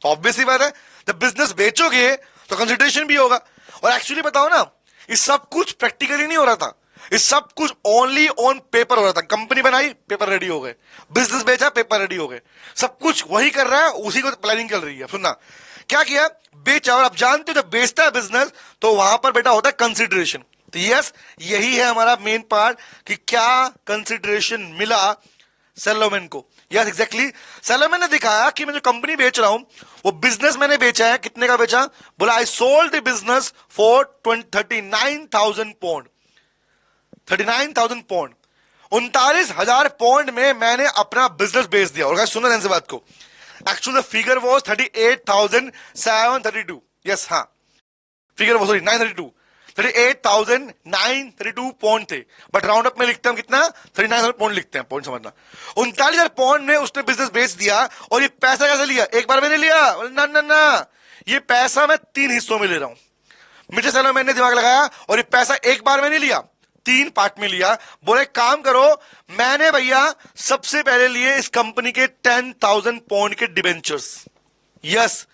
तो ऑब्वियसली बात है, जब बिजनेस बेचोगे तो कंसिडरेशन भी होगा। और एक्चुअली बताओ ना, ये सब कुछ प्रैक्टिकली नहीं हो रहा था, ये सब कुछ ओनली ऑन पेपर हो रहा था। कंपनी बनाई, पेपर रेडी हो गए, बिजनेस बेचा, पेपर रेडी हो गए, सब कुछ वही कर रहा है, उसी को प्लानिंग चल रही है। सुनना, क्या किया, बेचा। और आप जानते हो जब बेचता है बिजनेस तो वहां पर बेटा होता है कंसिडरेशन। तो यस, यही है हमारा मेन पार्ट कि क्या कंसिडरेशन मिला सैलोमन को। यस एग्जैक्टली, सैलोमन ने दिखाया कि मैं जो कंपनी बेच रहा हूं वो बिजनेस मैंने बेचा है। कितने का बेचा, बोला I sold the business for 39,000 pound. 39,000 pound, 39,000 pound में मैंने अपना बिजनेस बेच दिया। और सुनो ध्यान से बात को, actually the figure was 38,732। Yes हाँ, फिगर वो सॉरी 932, 38,932 पौंड थे, बट राउंड अप में लिखते हैं कितना, 39,000 पौंड लिखते हैं। पौंड समझना, 39,000 पौंड में उसने बिजनेस बेच दिया। और ये पैसा कैसे लिया, एक बार में नहीं लिया ना ना ना, ये पैसा मैं 3 हिस्सों में ले रहा हूं। मिस्टर सैलोमन ने दिमाग लगाया और ये पैसा एक बार में नहीं लिया, 3 पार्ट में लिया। बोले काम करो, मैंने भैया सबसे पहले लिए इस कंपनी के 10,000 पौंड के डिबेंचर्स। यस,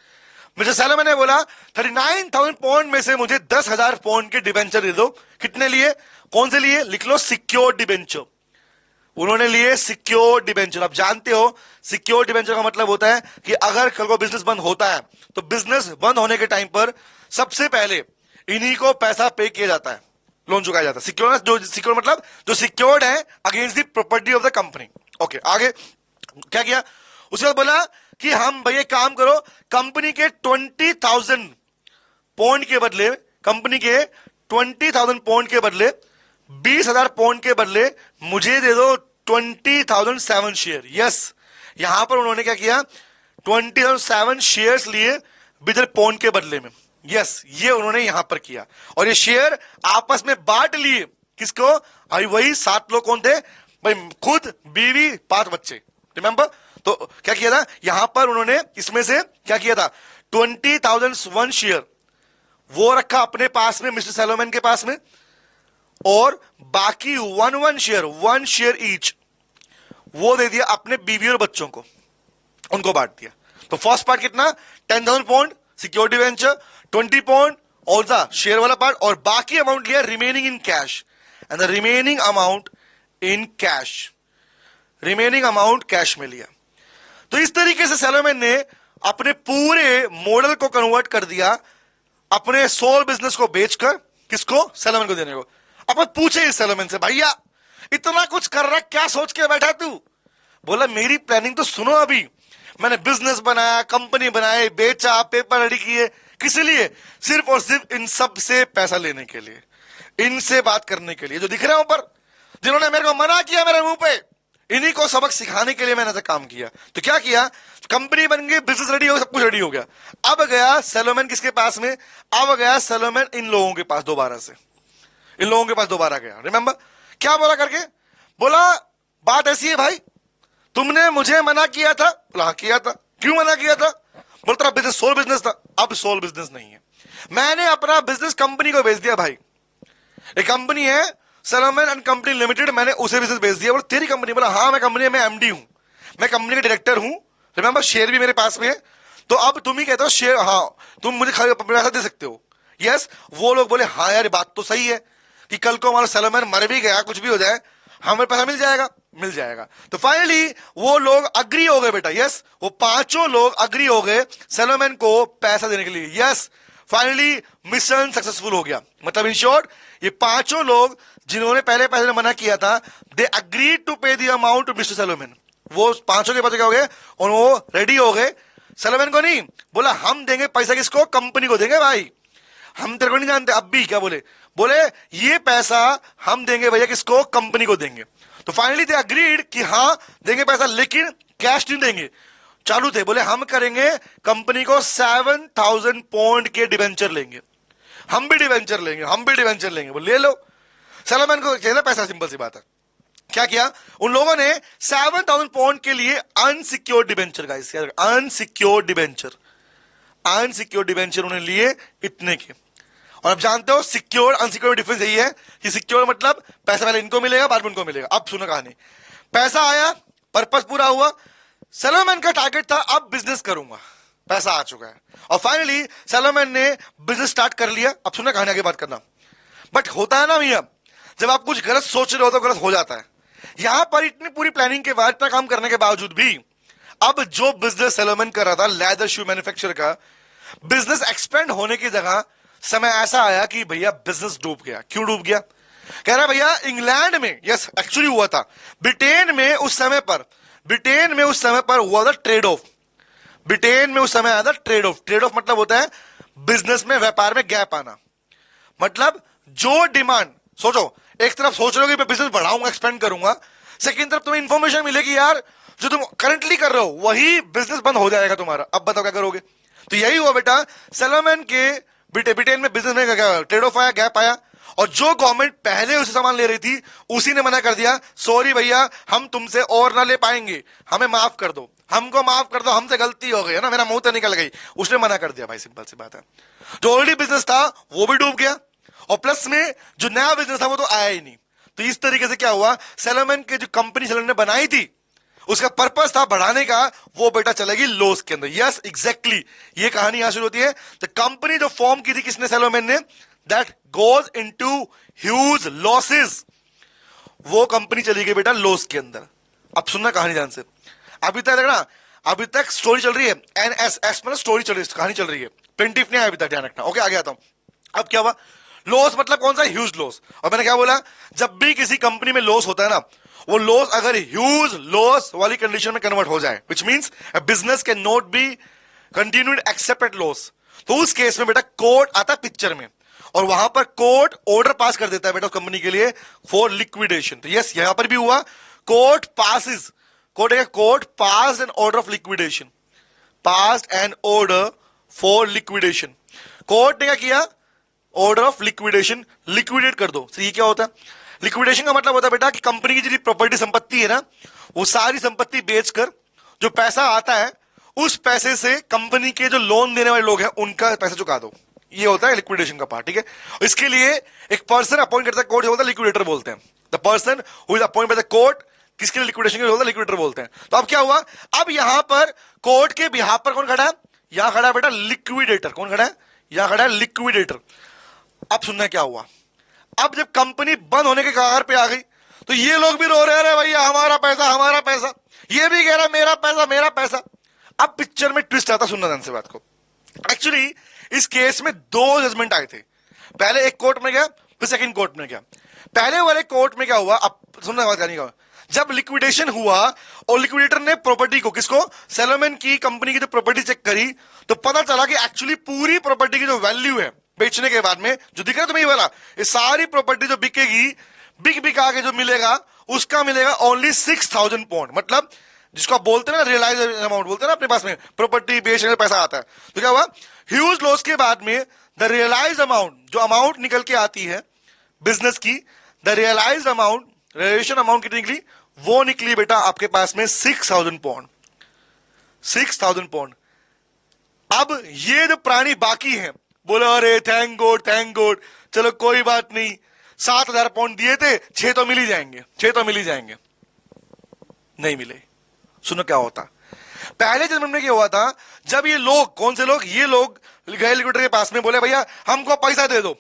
मिस्टर सैलोमन ने बोला 39,000 पौंड में से मुझे 10,000 पौंड के डिबेंचर दे दो। कितने लिए, कौन से लिए, लिख लो, सिक्योर डिबेंचर। उन्होंने लिए सिक्योर डिबेंचर। आप जानते हो सिक्योर डिबेंचर का मतलब होता है कि अगर कल को बिजनेस बंद होता है तो बिजनेस बंद होने के टाइम पर सबसे पहले इन्हीं को पैसा पे किया जाता है, लोन चुकाया जाता है। सिक्योर, जो सिक्योर मतलब जो सिक्योर्ड है against the property of the company. Okay, आगे क्या किया, उसके बाद बोला कि हम भैया काम करो, कंपनी के 20,000 पौंड के बदले, कंपनी के 20,000 पौंड के बदले 20,000 पौंड के बदले मुझे दे दो 20,007 शेयर। यस, यहां पर उन्होंने क्या किया, 20,007 शेयर्स लिए बिजर पौंड के बदले में। यस, ये उन्होंने यहां पर किया। और ये शेयर आपस में बांट लिए, किसको, आई वही 7 लोग कौन थे भाई, खुद, बीवी, 5 बच्चे, रिमेंबर। तो क्या किया था यहां पर उन्होंने, इसमें से क्या किया था, 20,001 शेयर वो रखा अपने पास में, मिस्टर सैलोमन के पास में, और बाकी 1 शेयर ईच वो दे दिया अपने बीवी और बच्चों को, उनको बांट दिया। तो फर्स्ट पार्ट कितना, 10,000 पौंड सिक्योरिटी वेंचर, 20 पौंड और द शेयर वाला पार्ट, और बाकी अमाउंट लिया remaining in cash, and the remaining amount in cash, remaining amount cash में लिया। तो इस तरीके से सैलोमन ने अपने पूरे मॉडल को कन्वर्ट कर दिया, अपने सोल बिजनेस को बेचकर, किसको, सैलोमन को देने को। अब पूछे इस सैलोमन से, भैया इतना कुछ कर रहा, क्या सोच के बैठा तू। बोला मेरी प्लानिंग तो सुनो, अभी मैंने बिजनेस बनाया, कंपनी बनाई, बेचा, पेपर रेडी किए, किस लिए, सिर्फ और सिर्फ इन सब से पैसा लेने के लिए, इनसे बात करने के लिए, जो दिख रहे हैं ऊपर, जिन्होंने मेरे को मना किया मेरे मुंह पे, इन्हीं को सबक सिखाने के लिए मैंने ऐसा काम किया। तो क्या किया, कंपनी बन गई, बिजनेस रेडी हो गया, सब कुछ रेडी हो गया। अब गया सैलोमन किसके पास में, अब गया सैलोमन इन लोगों के पास दोबारा से, इन लोगों के पास दोबारा गया। रिमेंबर क्या बोला करके, बोला बात ऐसी है भाई, तुमने मुझे मना किया था। बोला हाँ किया था, क्यों मना किया था, बोलता रहा बिजनेस सोल बिजनेस था, अब सोल बिजनेस नहीं है, मैंने अपना बिजनेस कंपनी को बेच दिया। भाई एक कंपनी है सैलोमन एंड कंपनी लिमिटेड, मैंने उसे बिजनेस बेच दिया। बोला तेरी कंपनी, बोला हाँ मैं कंपनी में एमडी हूं, मैं कंपनी का डायरेक्टर हूं, रिमेंबर शेयर भी मेरे पास में है, तो अब तुम ही कहते हो शेयर, हाँ तुम मुझे पैसा दे सकते हो। यस, वो लोग बोले हाँ यार बात तो सही है कि कल को हमारा सैलोमन मर भी गया, कुछ भी हो जाए, हमें पैसा मिल जाएगा, मिल जाएगा। तो फाइनली वो लोग अग्री हो गए बेटा। यस, वो 5 लोग अग्री हो गए सैलोमन को पैसा देने के लिए। यस, फाइनली मिशन सक्सेसफुल हो गया। मतलब इन शॉर्ट ये 5 लोग जिन्होंने पहले मना किया था, they agree to pay the amount to mister Salomon. वो 5 के पास क्या हो गए और वो रेडी हो गए, सैलोमन को नहीं, बोला हम देंगे पैसा, किसको, कंपनी को देंगे भाई, हम तेरे को नहीं जानते। अब भी क्या बोले, बोले ये पैसा हम देंगे भैया, किसको, कंपनी को देंगे। तो फाइनली दे अग्रीड कि हाँ देंगे पैसा, लेकिन कैश नहीं देंगे। चालू थे, बोले हम करेंगे कंपनी को 7,000 पौंड के डिवेंचर लेंगे, हम भी डिवेंचर लेंगे, हम भी डिवेंचर लेंगे। बोले ले लो, सैलोमन को चाहिए पैसा, सिंपल सी बात है। क्या किया उन लोगों ने, 7,000 पौंड के लिए unsecured debenture, guys unsecured debenture, unsecured debenture उन्हें लिए इतने के, और आप जानते हो सिक्योर अनसिक्योर डिफरेंस यही है कि सिक्योर मतलब पैसा पहले इनको मिलेगा बाद में उनको मिलेगा। अब सुनो कहानी, पैसा आया, पर्पस पूरा हुआ, सैलोमन का टारगेट था अब बिजनेस करूंगा, पैसा आ चुका है और फाइनली सैलोमन ने बिजनेस स्टार्ट कर लिया। अब सुना कहानी आगे बात करना। बट होता है ना भैया, जब आप कुछ गलत सोच रहे हो तो गलत हो जाता है। यहां पर इतनी पूरी प्लानिंग के बाद, इतना काम करने के बावजूद भी अब जो बिजनेस सैलोमन कर रहा था लेदर शू मैन्युफैक्चर का, बिजनेस एक्सपेंड होने की जगह समय ऐसा आया कि भैया बिजनेस डूब गया। क्यों डूब गया? कह रहा भैया इंग्लैंड में, यस एक्चुअली हुआ था, ब्रिटेन में उस समय पर हुआ था ट्रेड ऑफ। ब्रिटेन में उस समय आया था ट्रेड ऑफ। ट्रेड ऑफ मतलब होता है बिजनेस में, व्यापार में गैप आना। मतलब जो डिमांड, सोचो एक तरफ सोच रहे हो कि मैं बिजनेस बढ़ाऊंगा, एक्सपेंड करूंगा, सेकंड तरफ तुम्हें इंफॉर्मेशन मिलेगी यार जो तुम करंटली कर रहे हो वही बिजनेस बंद हो जाएगा तुम्हारा। अब बताओ क्या करोगे? तो यही हुआ बेटा, सैलोमन के ब्रिटेन में बिजनेस में ट्रेड ऑफ आया, गैप आया, और जो गवर्नमेंट पहले उसे सामान ले रही थी उसी ने मना कर दिया, सॉरी भैया हम तुमसे और ना ले पाएंगे, हमें माफ कर दो, हमको माफ कर दो, हमसे गलती हो गई है ना, मेरा मुंह तो निकल गई। उसने मना कर दिया भाई, सिंपल सी बात है। जो ऑलरेडी बिजनेस था वो भी डूब गया और प्लस में जो नया बिजनेस था वो तो आया ही नहीं। तो इस तरीके से क्या हुआ, सैलोमन की जो कंपनी सैलोमन ने बनाई थी उसका पर्पस था बढ़ाने का, वो बेटा चलेगी लॉस के अंदर। यस एग्जैक्टली, ये कहानी यहां शुरू होती है। तो कंपनी जो फॉर्म की थी किसने, सैलोमन ने, that goes into huge losses, वो कंपनी चली गई बेटा लॉस के अंदर। अब सुनना कहानी ध्यान से, अभी तक देखना, अभी तक स्टोरी चल रही है, एनएसएस मतलब स्टोरी चल रही है, कहानी चल रही है, प्लेंटिफ नहीं आया अभी तक, ध्यान रखना। ओके आगे आता हूं। अब क्या हुआ, लॉस मतलब कौन सा, ह्यूज लॉस। और मैंने क्या बोला, जब भी किसी कंपनी में लॉस होता है ना, वो लॉस अगर ह्यूज लॉस वाली कंडीशन में कन्वर्ट हो जाए, which means a business can not be continued accept eight loss, तो उस केस में बेटा कोर्ट आता है पिक्चर में, और वहां पर कोर्ट ऑर्डर पास कर देता है बेटा कंपनी के लिए फॉर लिक्विडेशन। तो यस यहां पर भी हुआ, court passes, court pass an order of liquidation, passed an order for liquidation. Court ने क्या किया, ऑर्डर ऑफ लिक्विडेशन, लिक्विडेट कर दो। तो ये क्या होता है, लिक्विडेशन का मतलब होता है बेटा कि कंपनी की जो प्रॉपर्टी संपत्ति है ना, वो सारी संपत्ति बेचकर जो पैसा आता है उस पैसे से कंपनी के जो लोन देने वाले लोग हैं उनका पैसा चुका दो। ये होता है लिक्विडेशन का पार्ट, ठीक है। इसके लिए एक पर्सन अपॉइंट करता है कोर्ट, जो होता है लिक्विडेटर बोलते हैं। The person who is appoint by the court, किसके लिए लिक्विडेशन के होता है, लिक्विडेटर बोलते हैं। तो अब क्या हुआ, अब यहां पर कोर्ट के बिहाफ पर कौन खड़ा है, यहां खड़ा है बेटा लिक्विडेटर। कौन खड़ा है, यहां खड़ा है लिक्विडेटर। अब सुनना क्या हुआ, अब जब कंपनी बंद होने के कगार पे आ गई तो ये लोग भी रो रहे हैं भैया हमारा पैसा हमारा पैसा, ये भी कह रहा मेरा पैसा मेरा पैसा। अब पिक्चर में ट्विस्ट आता, सुनना ध्यान से बात को। एक्चुअली इस केस में दो जजमेंट आए थे, पहले एक कोर्ट में गया फिर सेकंड कोर्ट में गया। पहले वाले कोर्ट में क्या हुआ, अब सुनना बात करनी का, जब लिक्विडेशन हुआ और लिक्विडेटर ने प्रॉपर्टी को, किसको, सैलोमन की कंपनी की जो प्रॉपर्टी चेक करी तो पता चला कि एक्चुअली पूरी प्रॉपर्टी की जो वैल्यू है बेचने के बाद में, जो दिख रहा है तुम्हें ये वाला, ये सारी प्रॉपर्टी जो बिकेगी, बिक आके जो मिलेगा उसका मिलेगा ओनली 6000 पाउंड। मतलब जिसको आप बोलते हैं ना रियलाइज अमाउंट बोलते हैं ना अपने पास में, प्रॉपर्टी बेचने का पैसा आता है। तो क्या हुआ, ह्यूज लॉस के बाद में द रियलाइज अमाउंट, जो अमाउंट निकल के आती है बिजनेस की, the realise amount, realisation amount कितनी निकली, वो निकली बेटा आपके पास में 6000 पाउंड, 6000 पाउंड। अब ये जो प्राणी बाकी हैं बोले अरे थैंक गॉड चलो कोई बात नहीं, 7000 पाउंड दिए थे, 6 तो मिल ही जाएंगे, 6 तो मिल ही जाएंगे, नहीं मिले। सुनो क्या होता, पहले जन्म में क्या हुआ था, जब ये लोग, कौन से लोग, ये लोग गए लिक्विडेटर के पास में, बोले भैया हमको पैसा दे दो,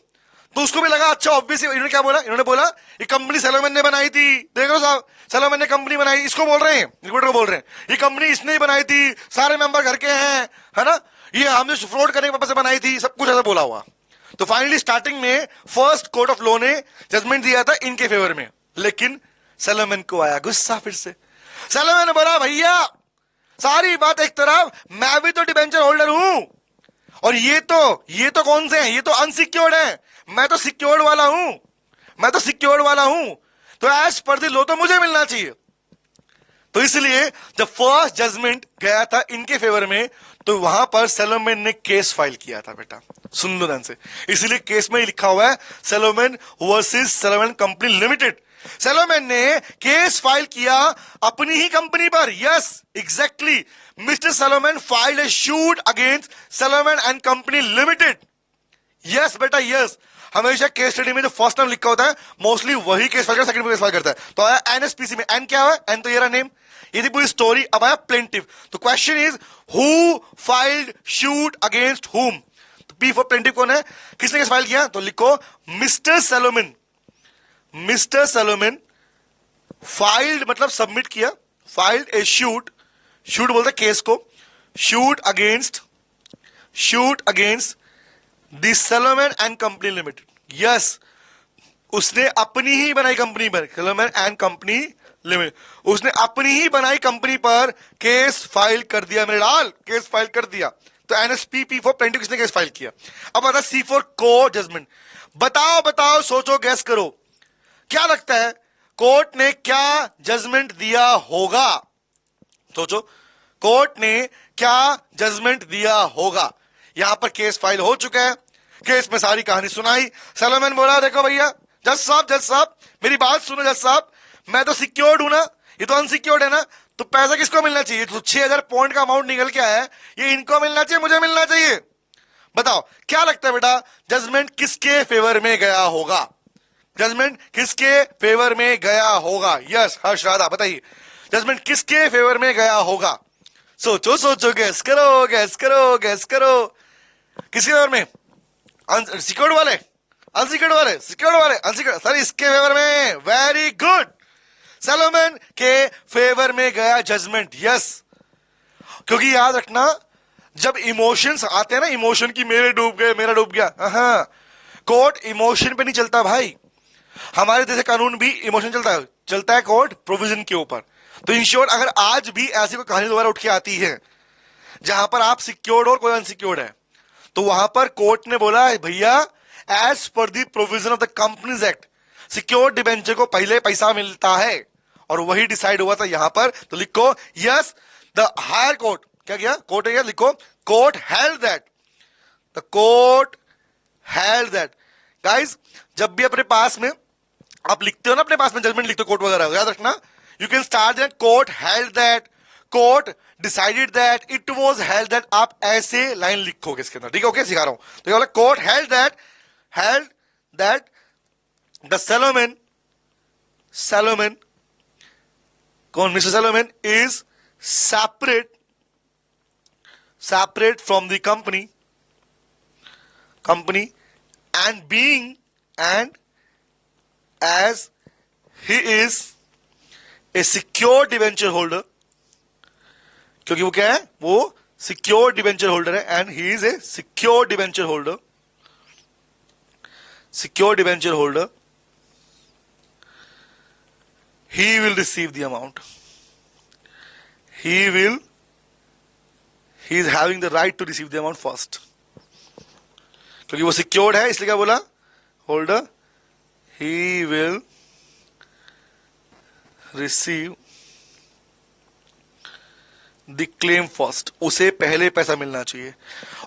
तो उसको भी लगा अच्छा ऑब्वियसली, इन्होंने क्या बोला, इन्होंने बोला ये कंपनी सैलोमन ने बनाई थी, देख लो साहब सैलोमन ने कंपनी बनाई, इसको बोल रहे हैं लिक्विडेटर को बोल रहे हैं ये कंपनी इसने ही बनाई थी, सारे मेंबर घर के हैं, है ना, ये हमने फ्रॉड करने के पर्पस से बनाई थी, सब कुछ ऐसा बोला हुआ। तो फाइनली स्टार्टिंग में फर्स्ट कोर्ट ऑफ लॉ ने जजमेंट दिया था इनके फेवर में, लेकिन सैलोमन को आया गुस्सा फिर से। सैलोमन ने बोला भैया सारी बात एक तरफ, मैं भी तो डिबेंचर होल्डर हूं, और ये तो कौन से हैं, ये तो अनसिक्योर्ड है, मैं तो सिक्योर्ड वाला हूं, मैं तो सिक्योर्ड वाला हूं, तो एज पर द लॉ तो मुझे मिलना चाहिए। तो इसलिए जब फर्स्ट जजमेंट गया था इनके फेवर में तो वहां पर सैलोमन ने केस फाइल किया था बेटा, सुन लो ध्यान से, इसलिए केस में लिखा हुआ है Salomon versus Salomon company limited. Salomon ने केस फाइल किया अपनी ही कंपनी पर, yes exactly, mister Salomon filed a suit against Salomon and company limited. Yes बेटा यस, हमेशा केस स्टडी में जो फर्स्ट नाम लिखा होता है मोस्टली वही केस फाइल करता है, सेकंड केस फाइल करता है। तो आया एनएसपीसी में, एन क्या है, एन तो ये रहा नेम, ये थी पूरी स्टोरी। अब आया प्लेंटिव, तो question is who filed shoot against हुम। तो पी फॉर प्लेंटिव कौन है, किसने केस फाइल किया, तो लिखो mister Salomon. Mister Salomon filed मतलब सबमिट किया, फाइल्ड ए शूट, शूट बोलते केस को, shoot against the Salomon and company limited. Yes, उसने अपनी ही बनाई कंपनी पर, सैलोमन एंड कंपनी लिमिटेड, उसने अपनी ही बनाई कंपनी पर केस फाइल कर दिया, मेरे लाल केस फाइल कर दिया। तो एनएसपी पी फॉर प्लेंटिव किसने केस फाइल किया। अब आता सी फॉर को जजमेंट। बताओ बताओ, सोचो, गैस करो, क्या लगता है कोर्ट ने क्या जजमेंट दिया होगा। सोचो, कोर्ट ने क्या जजमेंट दिया होगा। यहां पर केस फाइल हो चुका है, केस में सारी कहानी सुनाई। सैलोमन बोला देखो भैया जज साहब मेरी बात सुनो जज साहब, मैं तो सिक्योर्ड हूं ना, ये तो अनसिक्योर्ड है ना, तो पैसा किसको मिलना चाहिए, तो 6000 पॉइंट का अमाउंट निकल के आया है, ये इनको मिलना चाहिए मुझे मिलना चाहिए। बताओ क्या लगता है बेटा, जजमेंट किसके फेवर में गया होगा, जजमेंट किसके फेवर में गया होगा। यस हर्ष राधा बताइए, जजमेंट किसके फेवर में गया होगा। सोचो सोचो, गैस करो गैस करो गैस करो, किसके फेवर में, सिक्योर्ड वाले, अनसिक्योर्ड वाले, सिक्योर्ड वाले, अनसिक्योर्ड, सर इसके फेवर में, वेरी गुड, सैलोमन के फेवर में गया जजमेंट। यस, क्योंकि याद रखना जब इमोशंस आते हैं ना, इमोशन की मेरे डूब गए मेरा डूब गया, हाँ, कोर्ट इमोशन पे नहीं चलता भाई, हमारे जैसे कानून भी इमोशन चलता है कोर्ट प्रोविजन के ऊपर। तो इन शॉर्ट अगर आज भी ऐसी कोई कहानी दोबारा उठ के आती है जहां पर आप सिक्योर्ड और कोई अनसिक्योर्ड है, तो वहां पर कोर्ट ने बोला भैया as per the provision of the companies act secured debenture को पहले पैसा मिलता है, और वही डिसाइड हुआ था यहां पर। तो लिखो यस, द हायर कोर्ट, क्या किया कोर्ट है, लिखो court held that, the court held that. Guys जब भी अपने पास में आप लिखते हो ना, अपने पास में जजमेंट लिखते हो कोर्ट वगैरह, याद रखना you can start that court held that, court decided that, it was held that, आप ऐसे लाइन लिखोगे इसके अंदर, ठीक है, ओके सिखा रहा हूं। तो ये वाला court held that the Salomon कौन, Mister Salomon is separate from the company and as he is a secure debenture holder, क्योंकि वो क्या है, वो secure debenture holder है, and he is a secure debenture holder, he will receive the amount, he is having the right to receive the amount first, क्योंकि वो secured है इसलिए क्या बोला holder, he will receive the claim first, उसे पहले पैसा मिलना चाहिए।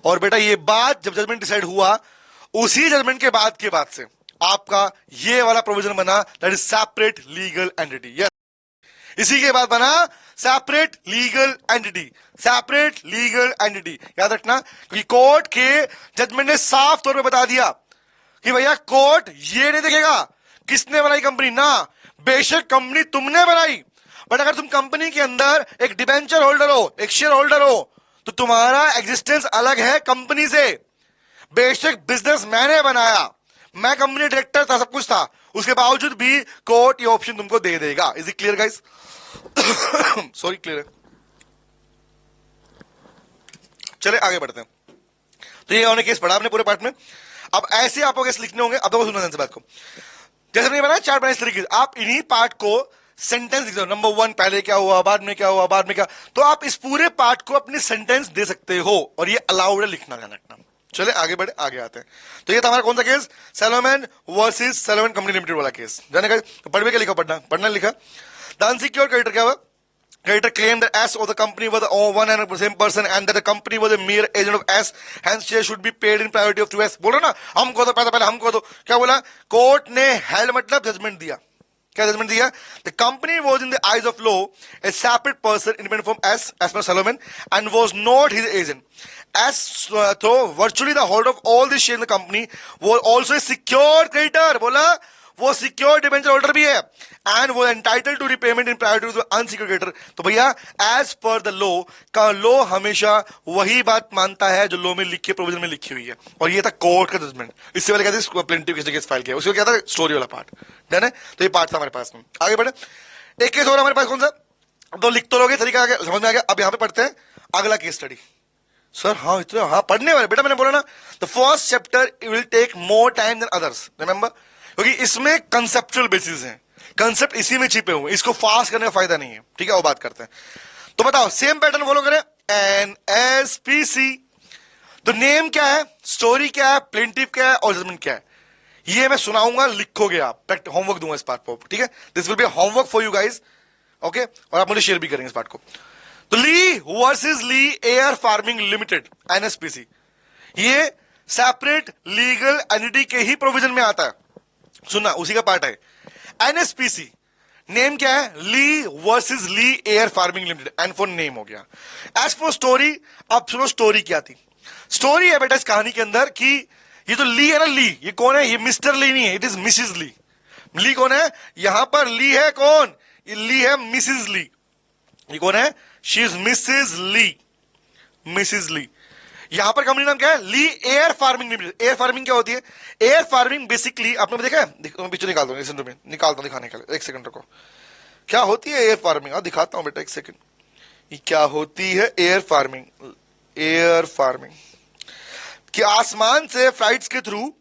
और बेटा ये बात जब जजमेंट डिसाइड हुआ, उसी जजमेंट के बाद से आपका ये वाला प्रोविजन बना, that is separate legal entity. Yes, इसी के बाद बना सेपरेट लीगल एंटिटी, याद रखना, क्योंकि कोर्ट के जजमेंट ने साफ तौर पे बता दिया कि भैया कोर्ट ये नहीं देखेगा किसने बनाई कंपनी, ना बेशक कंपनी तुमने बनाई, बट अगर तुम कंपनी के अंदर एक डिबेंचर होल्डर हो, एक शेयर होल्डर हो, तो तुम्हारा एग्जिस्टेंस अलग है कंपनी से। बेशक बिजनेस मैंने बनाया, मैं कंपनी डायरेक्टर था, सब कुछ था, उसके बावजूद भी कोर्ट ये ऑप्शन तुमको दे देगा। Is it clear guys? Sorry, clear है। चले आगे बढ़ते हैं। तो ये हमने केस पढ़ा आपने पूरे पार्ट में। अब ऐसे आपको केस लिखने होंगे, अब तो सुनना से बात को, जैसे मैंने बनाया चार्ट बनाया इस तरीके से, आप इन्हीं पार्ट को सेंटेंस लिख दो, नंबर 1 पहले क्या हुआ, बाद में क्या हुआ, बाद में क्या, तो आप इस पूरे पार्ट को अपनी सेंटेंस दे सकते हो, और ये अलाउड है लिखना, ध्यान रखना। चले आगे बढ़े, आगे आते हैं। तो ये था हमारा कौन सा case, Salomon versus Salomon company limited वाला केस। जाने का पढ़ के लिखा, पढ़ना लिखा। द अनसिक्योर्ड क्रेडिटर क्या हुआ, creditor claimed that S of the company was the one and the same person and that the company was a mere agent of S, hence share should be paid in priority of to S। बोल रहा ना, हमको दो पैसा, पहले हमको दो। क्या बोला कोर्ट ने, हेल्ड मतलब जजमेंट दिया, क्या जजमेंट दिया, the company was in the eyes of law A separate person independent from S as per Solomon and was not his agent as though virtually the hold of all the share in the company, वो also a secured creditor, बोला वो secure debenture holder भी है, and वो entitle to repayment in priority to unsecured creditor. तो भैया as per the law का, law हमेशा वही बात मानता है जो लॉ में लिखी प्रोविजन में लिखी हुई है, और ये था कोर्ट का जजमेंट। इससे पहले कहते हैं प्लेंटिफ केस फाइल किया, उसको क्या था, स्टोरी वाला पार्ट, डन है। तो ये पार्ट था हमारे पास में। आगे बढ़े, एक केस और हमारे पास, कौन सा, तो लिख तो लोगे, तरीका आगे समझ में आ गया। अब यहां पे पढ़ते हैं अगला केस स्टडी। सर हाँ इतना, हाँ पढ़ने वाले बेटा, मैंने बोला ना, the first chapter will take more time than others, remember, क्योंकि इसमें कंसेप्चुअल बेसिस हैं, कंसेप्ट इसी में छिपे हुए, इसको फास्ट करने का फायदा नहीं है, ठीक है, वो बात करते हैं। तो बताओ सेम पैटर्न फॉलो करें, एनएसपीसी। तो नेम क्या है, स्टोरी क्या है, प्लेंटिफ क्या है, और जजमेंट क्या है, ये मैं सुनाऊंगा, लिखोगे आप, होमवर्क दूंगा इस पार्ट पर, ठीक है, this will be homework for you guys, okay, और आप मुझे शेयर भी करेंगे इस पार्ट को। तो ली versus Lee air farming limited, एनएसपीसी, ये सेपरेट लीगल एंटिटी के ही प्रोविजन में आता है, सुनना उसी का पार्ट है। एनएसपीसी नेम क्या है, Lee versus Lee air farming limited, and for name हो गया। एज फॉर स्टोरी, अब सुनो स्टोरी क्या थी। स्टोरी है बेटा इस कहानी के अंदर कि ये तो ली है ना, ली ये कौन है, ये मिस्टर ली नहीं है, इट इज मिसिस ली। ली कौन है, यहां पर ली है कौन, ये ली है मिसिस ली। ये कौन है, she is Mrs Lee, Mrs Lee. यहां पर कंपनी नाम क्या है, Lee air farming limited. Air farming क्या होती है, एयर फार्मिंग बेसिकली आपने देखा है, पिक्चर निकाल दो, निकालता हूं दिखाने के लिए, एक सेकंड को। क्या होती है एयर फार्मिंग, दिखाता हूं बेटा, एक सेकंड। ये क्या होती है एयर फार्मिंग, एयर फार्मिंग कि आसमान से फ्लाइट्स के थ्रू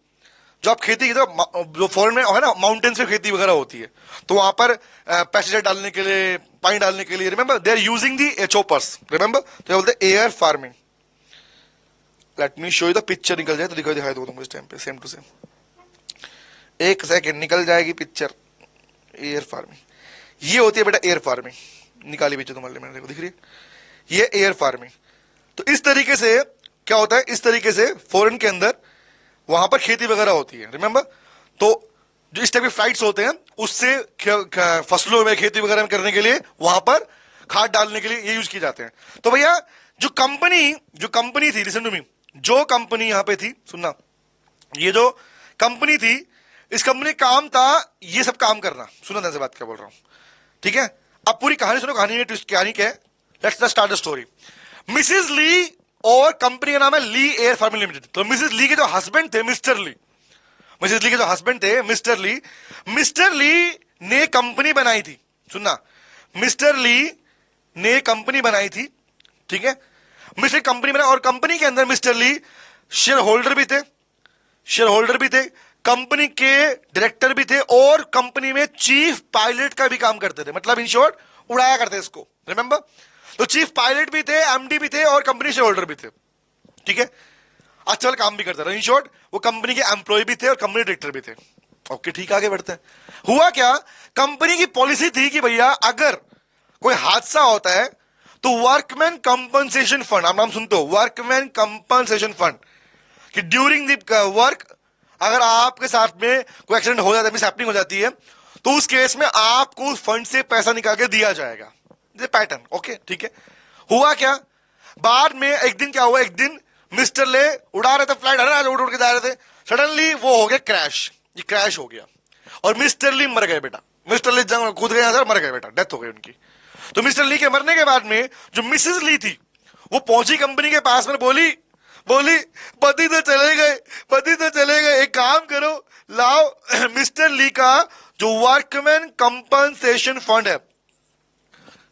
जो आप खेती की, जो फॉरेन में है ना, माउंटेन से खेती वगैरह होती है, तो वहां पर पेस्टिसाइड डालने के लिए, पानी डालने के लिए, remember they are using the choppers, remember, तो बोलते हैं air farming. Let me show you the picture, निकल जाए तो दिखाई दो तुम इस टाइम पे, सेम टू सेम, एक सेकंड निकल जाएगी पिक्चर। एयर फार्मिंग ये होती है बेटा, एयर फार्मिंग निकाली पिक्चर तुम्हारे लिए, मैंने देखो दिख रही है, ये एयर फार्मिंग। तो इस तरीके से क्या होता है, इस तरीके से फॉरेन के अंदर वहां पर खेती वगैरह होती है, रिमेंबर। तो जो इस टाइप के फ्लाइट्स होते हैं, उससे फसलों में खेती वगैरह करने के लिए, वहां पर खाद डालने के लिए ये यूज किए जाते हैं। तो भैया जो कंपनी थी, लिसन टू मी, जो कंपनी यहां पे थी, सुनना, ये जो कंपनी थी, इस कंपनी काम था ये सब काम करना, सुना ध्यान से बात क्या बोल रहा हूं, ठीक है। अब पूरी कहानी सुनो, कहानी में ट्विस्ट, कहानी क्या है, let's start the story. Mrs Lee और कंपनी का नाम है ली एयर फार्मिंग लिमिटेड। तो मिसिस ली के जो हस्बैंड थे मिस्टर ली, मिसिस ली के जो हस्बैंड थे मिस्टर ली ने कंपनी बनाई थी, सुनना, मिस्टर ली ने कंपनी बनाई थी, ठीक है, मिस्टर कंपनी बना, और कंपनी के अंदर मिस्टर ली शेयर होल्डर भी थे, कंपनी के डायरेक्टर भी थे, और कंपनी में चीफ पायलट का भी काम करते थे, मतलब इन शॉर्ट उड़ाया करते इसको, रिमेंबर। तो चीफ पायलट भी थे, एमडी भी थे, और कंपनी शेयर होल्डर भी थे, ठीक है, अच्छा वाला काम भी करते थे, इन शॉर्ट वो कंपनी के एम्प्लॉय भी थे और कंपनी डायरेक्टर भी थे। ओके ठीक, आगे बढ़ते हैं। हुआ क्या, कंपनी की पॉलिसी थी कि भैया अगर कोई हादसा होता है तो वर्कमैन कंपनसेशन फंड, आप नाम सुनते हो, वर्कमैन कंपनसेशन फंड, कि ड्यूरिंग द वर्क अगर आपके साथ में कोई एक्सीडेंट हो जाता है, मिसहैपनिंग हो जाती है, तो उस केस में आपको उस फंड से पैसा निकाल के दिया जाएगा, ये पैटर्न, ओके ठीक है। हुआ क्या, बाद में एक दिन क्या हुआ, एक दिन मिस्टर ले उड़ा रहे थे फ्लाइट, उड़ के जा रहे थे, सडनली वो हो गया क्रैश, ये क्रैश हो गया, और मिस्टर ली मर गए बेटा, मिस्टर ली कूद गए सर, मर गए बेटा, डेथ हो गई उनकी। तो मिस्टर ली के मरने के बाद में जो मिसेस ली थी, वो पहुंची कंपनी के पास में, बोली पति तो चले गए, एक काम करो, लाओ मिस्टर ली का जो वर्कमैन कंपनसेशन फंड है,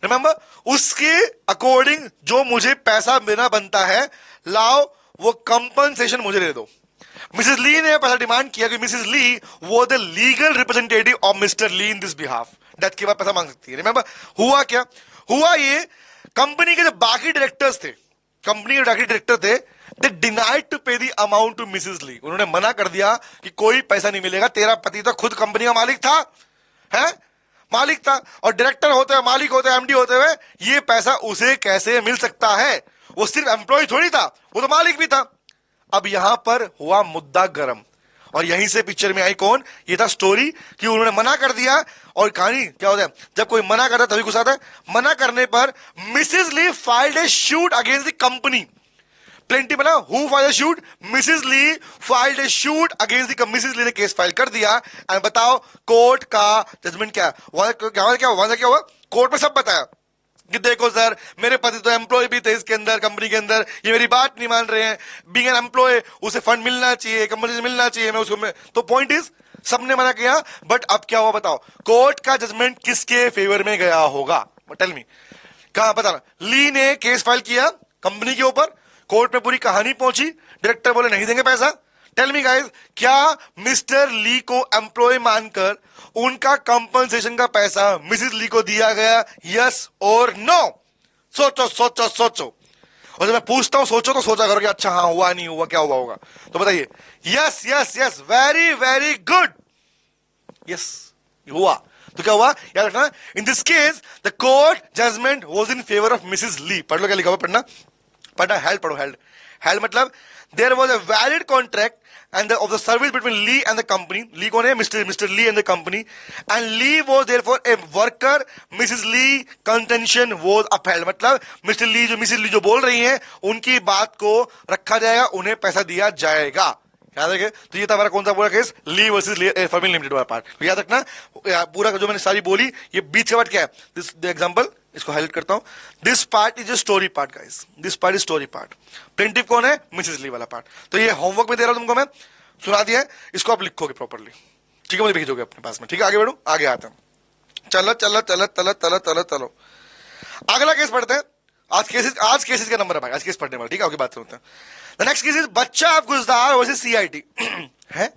रिमेंबर, उसके अकॉर्डिंग जो मुझे पैसा देना बनता है, लाओ वो कंपनसेशन मुझे दे दो। मिसेस ली ने पैसा डिमांड किया कि मिसेस ली वो the legal representative of mister Lee in this behalf, death के बाद पैसा मांग सकती है, रिमेंबर। हुआ क्या, हुआ ये, कंपनी के जो बाकी डायरेक्टर्स थे, कंपनी के बाकी डायरेक्टर थे, they denied to pay the amount to Mrs Lee, उन्होंने मना कर दिया कि कोई पैसा नहीं मिलेगा, तेरा पति तो खुद कंपनी का मालिक था, है मालिक था, और डायरेक्टर होते हुए, मालिक होते हुए, एमडी होते हुए, ये पैसा उसे कैसे मिल सकता है, वो सिर्फ एम्प्लॉय थोड़ी था, वो तो मालिक भी था। अब यहां पर हुआ मुद्दा गरम, और यहीं से पिक्चर में आई कौन, ये था स्टोरी, कि उन्होंने मना कर दिया। और कहानी क्या होता है, जब कोई मना करता है तभी गुस्सा आता है। मना करने पर Mrs Lee filed a suit against the company, plaintiff बना, who filed a suit, Mrs Lee filed a suit against the, Mrs Lee ने केस फाइल कर दिया। एंड बताओ कोर्ट का जजमेंट क्या है? क्या हुआ? कोर्ट में सब बताया कि देखो सर, मेरे पति तो एम्प्लॉय भी थे इसके अंदर, कंपनी के अंदर, ये मेरी बात नहीं मान रहे हैं, बीइंग एन एम्प्लॉय उसे फंड मिलना चाहिए, कंपनी से मिलना चाहिए, मैं उसको तो पॉइंट इज सबने मना किया। बट अब क्या हुआ बताओ? कोर्ट का जजमेंट किसके फेवर में गया होगा? टेल मी, कहा बताना। ली ने केस फाइल किया कंपनी के ऊपर, कोर्ट में पूरी कहानी पहुंची, डायरेक्टर बोले नहीं देंगे पैसा। टेल मी गाइस, क्या मिस्टर ली को एम्प्लॉय मानकर उनका कंपनसेशन का पैसा मिसेस ली को दिया गया? यस और नो? सोचो सोचो सोचो। और जब मैं पूछता हूं सोचो तो सोचा करो कि अच्छा हाँ हुआ नहीं हुआ, क्या हुआ होगा, तो बताइए। Yes yes yes, very very good, yes हुआ। तो क्या हुआ याद रखना, in this case the court judgement was in favour of Mrs Lee. पढ़ लो क्या लिखा हुआ, पढ़ना पढ़ना, हेल्ड पढ़ो, हेल्ड। हेल्ड मतलब there was a valid contract and of the service between Lee and the company. Lee कौन है? Mr. Lee and the company. And Lee was therefore a worker. Mrs. Lee contention was upheld. मतलब Mr. Lee जो Mrs. Lee जो बोल रही हैं उनकी बात को रखा जाएगा, उन्हें पैसा दिया जाएगा। याद रखे। तो ये था हमारा कौन सा पूरा केस? ली वर्सेस फर्मिल लिमिटेड वाला पार्ट। तो याद रखना पूरा जो मैंने सारी बोली, ये बीच का पार्ट क्या है? दिस द एग्जांपल, इसको हाईलाइट करता हूं। This part is a story part guys, this part is story part. Plaintiff कौन है? मिसेस ली वाला पार्ट। तो ये होमवर्क में दे रहा हूं तुमको, मैं सुना दिया है, इसको आप लिखोगे प्रॉपर्ली, ठीक है? मुझे भेजोगे अपने पास में, ठीक है? आगे बढ़ो, आगे आते हैं। चलो चलो चलो चलो चलो चलो चलो, अगला केस पढ़ते हैं। आज केसेस का नंबर है भाई, आज केस पढ़ने वाला, ठीक है? आगे बात करते हैं। द नेक्स्ट केस इज बच्चा एफ गुजदार वर्सेस सीआईटी। है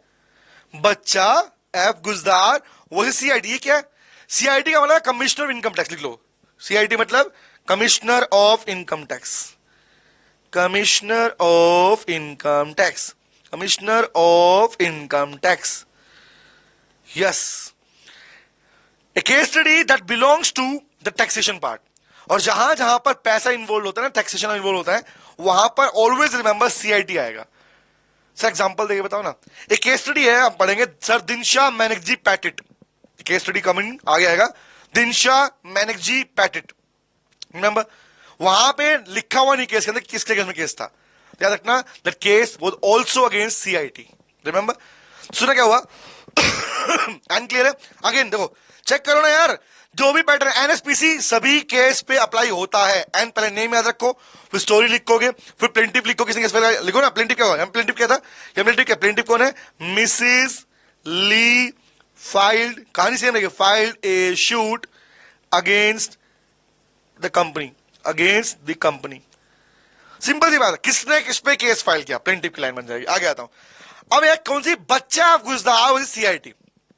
बच्चा एफ गुजदार वर्सेस सीआईटी। ये क्या है? सीआईटी का मतलब कमिश्नर ऑफ इनकम टैक्स, लिख लो। सीआईटी मतलब commissioner of income tax, commissioner of income tax, commissioner of income tax. Yes, a case study that belongs to the taxation part. और जहां जहां पर पैसा इन्वॉल्व होता है ना, टैक्सेशन इन्वॉल्व होता है, वहां पर ऑलवेज रिमेंबर सीआईटी आएगा। सर एग्जांपल देके बताओ ना। एक केस स्टडी है, आप पढ़ेंगे sir Dinshaw Maneckji Petit. Case study coming आगे आएगा, दिनशा मैनेक्जी पैटेट। रिमेंबर, वहां पे लिखा हुआ नहीं केस के अंदर किसके केस में केस था। याद रखना, that case was also against CIT. Remember, सुना क्या हुआ? एंड क्लियर है? अगेन देखो, चेक करो ना यार, जो भी पैटर्न एनएसपीसी सभी केस पे अप्लाई होता है। एंड पहले नेम याद रखो, फिर स्टोरी लिखोगे, फिर प्लेंटिफ लिखो, किसी केस पे लिखो ना। प्लेंटिफ क्या हुआ? प्लेंटिफ क्या था? प्लेंटिफ कौन है? मिसेस ली फाइल्ड, कहानी सेम है, filed a suit against the company, against the company. Simple सी बात है, किसने किस पे केस फाइल किया, प्लेंटिफ की लाइन बन जाएगी। आगे आता हूं। अब एक कौन सी? Bacha Guzdar CIT.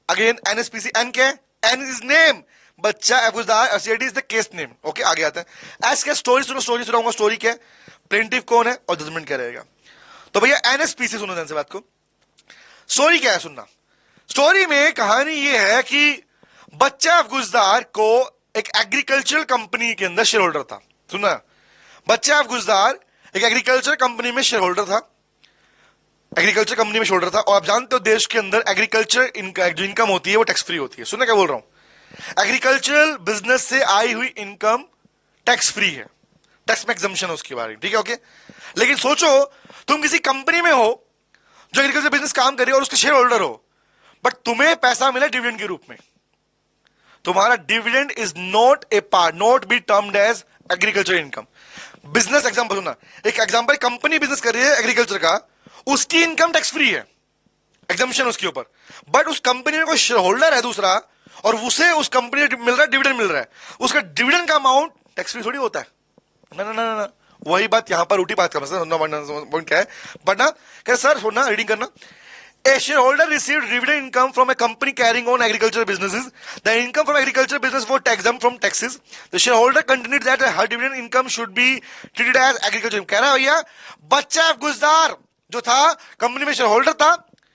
Again NSPC, N क्या है? N is name, Bacha F Guzdar, CIT is the case name. Okay, आगे आते हैं। एस क्या? स्टोरी सुनो, स्टोरी सुनाऊंगा। स्टोरी क्या है? प्लेंटिफ कौन है और जजमेंट क्या रहेगा। तो भैया एनएसपीसी सुनो ध्यान से बात को। स्टोरी क्या है सुनना। स्टोरी में कहानी ये है कि बच्चा एफ गुजदार को एक एग्रीकल्चरल कंपनी के अंदर शेयर होल्डर था। सुना, बच्चा एफ गुजदार एक एग्रीकल्चर कंपनी में शेयर होल्डर था, एग्रीकल्चर कंपनी में शेयर होल्डर था। और आप जानते हो देश के अंदर एग्रीकल्चर जो इनकम होती है वो टैक्स फ्री होती है। सुना क्या बोल रहा हूं? एग्रीकल्चरल बिजनेस से आई हुई इनकम टैक्स फ्री है, टैक्स में एग्जम्पशन है उसके बारे में, ठीक है? ओके, लेकिन सोचो तुम किसी कंपनी में हो जो एग्रीकल्चर बिजनेस काम कर रही है और उसके शेयर होल्डर हो, बट तुम्हें पैसा मिला डिविडेंड के रूप में। तुम्हारा dividend is not a part, not be termed as agriculture income. Business example सुना, एक एग्जांपल, कंपनी बिजनेस कर रही है एग्रीकल्चर का, उसकी इनकम टैक्स फ्री है, एग्जम्पशन उसके ऊपर। बट उस कंपनी में कोई शेयर होल्डर है दूसरा और उसे उस कंपनी मिल रहा है, डिविडेंड मिल रहा है, उसका डिविडेंड का अमाउंट टैक्स फ्री थोड़ी होता है। ना ना ना ना, वही बात यहां पर उल्टी बात कर रहा है। क्या है? बट ना क्या सर, सुनना, रीडिंग करना। A shareholder received dividend income from a company carrying on agricultural businesses. The income from agricultural business was exempt from taxes. The shareholder continued that her dividend income should be treated as agricultural income. कह रहा है भैया, बच्चा गुजदार जो था company में share holder था,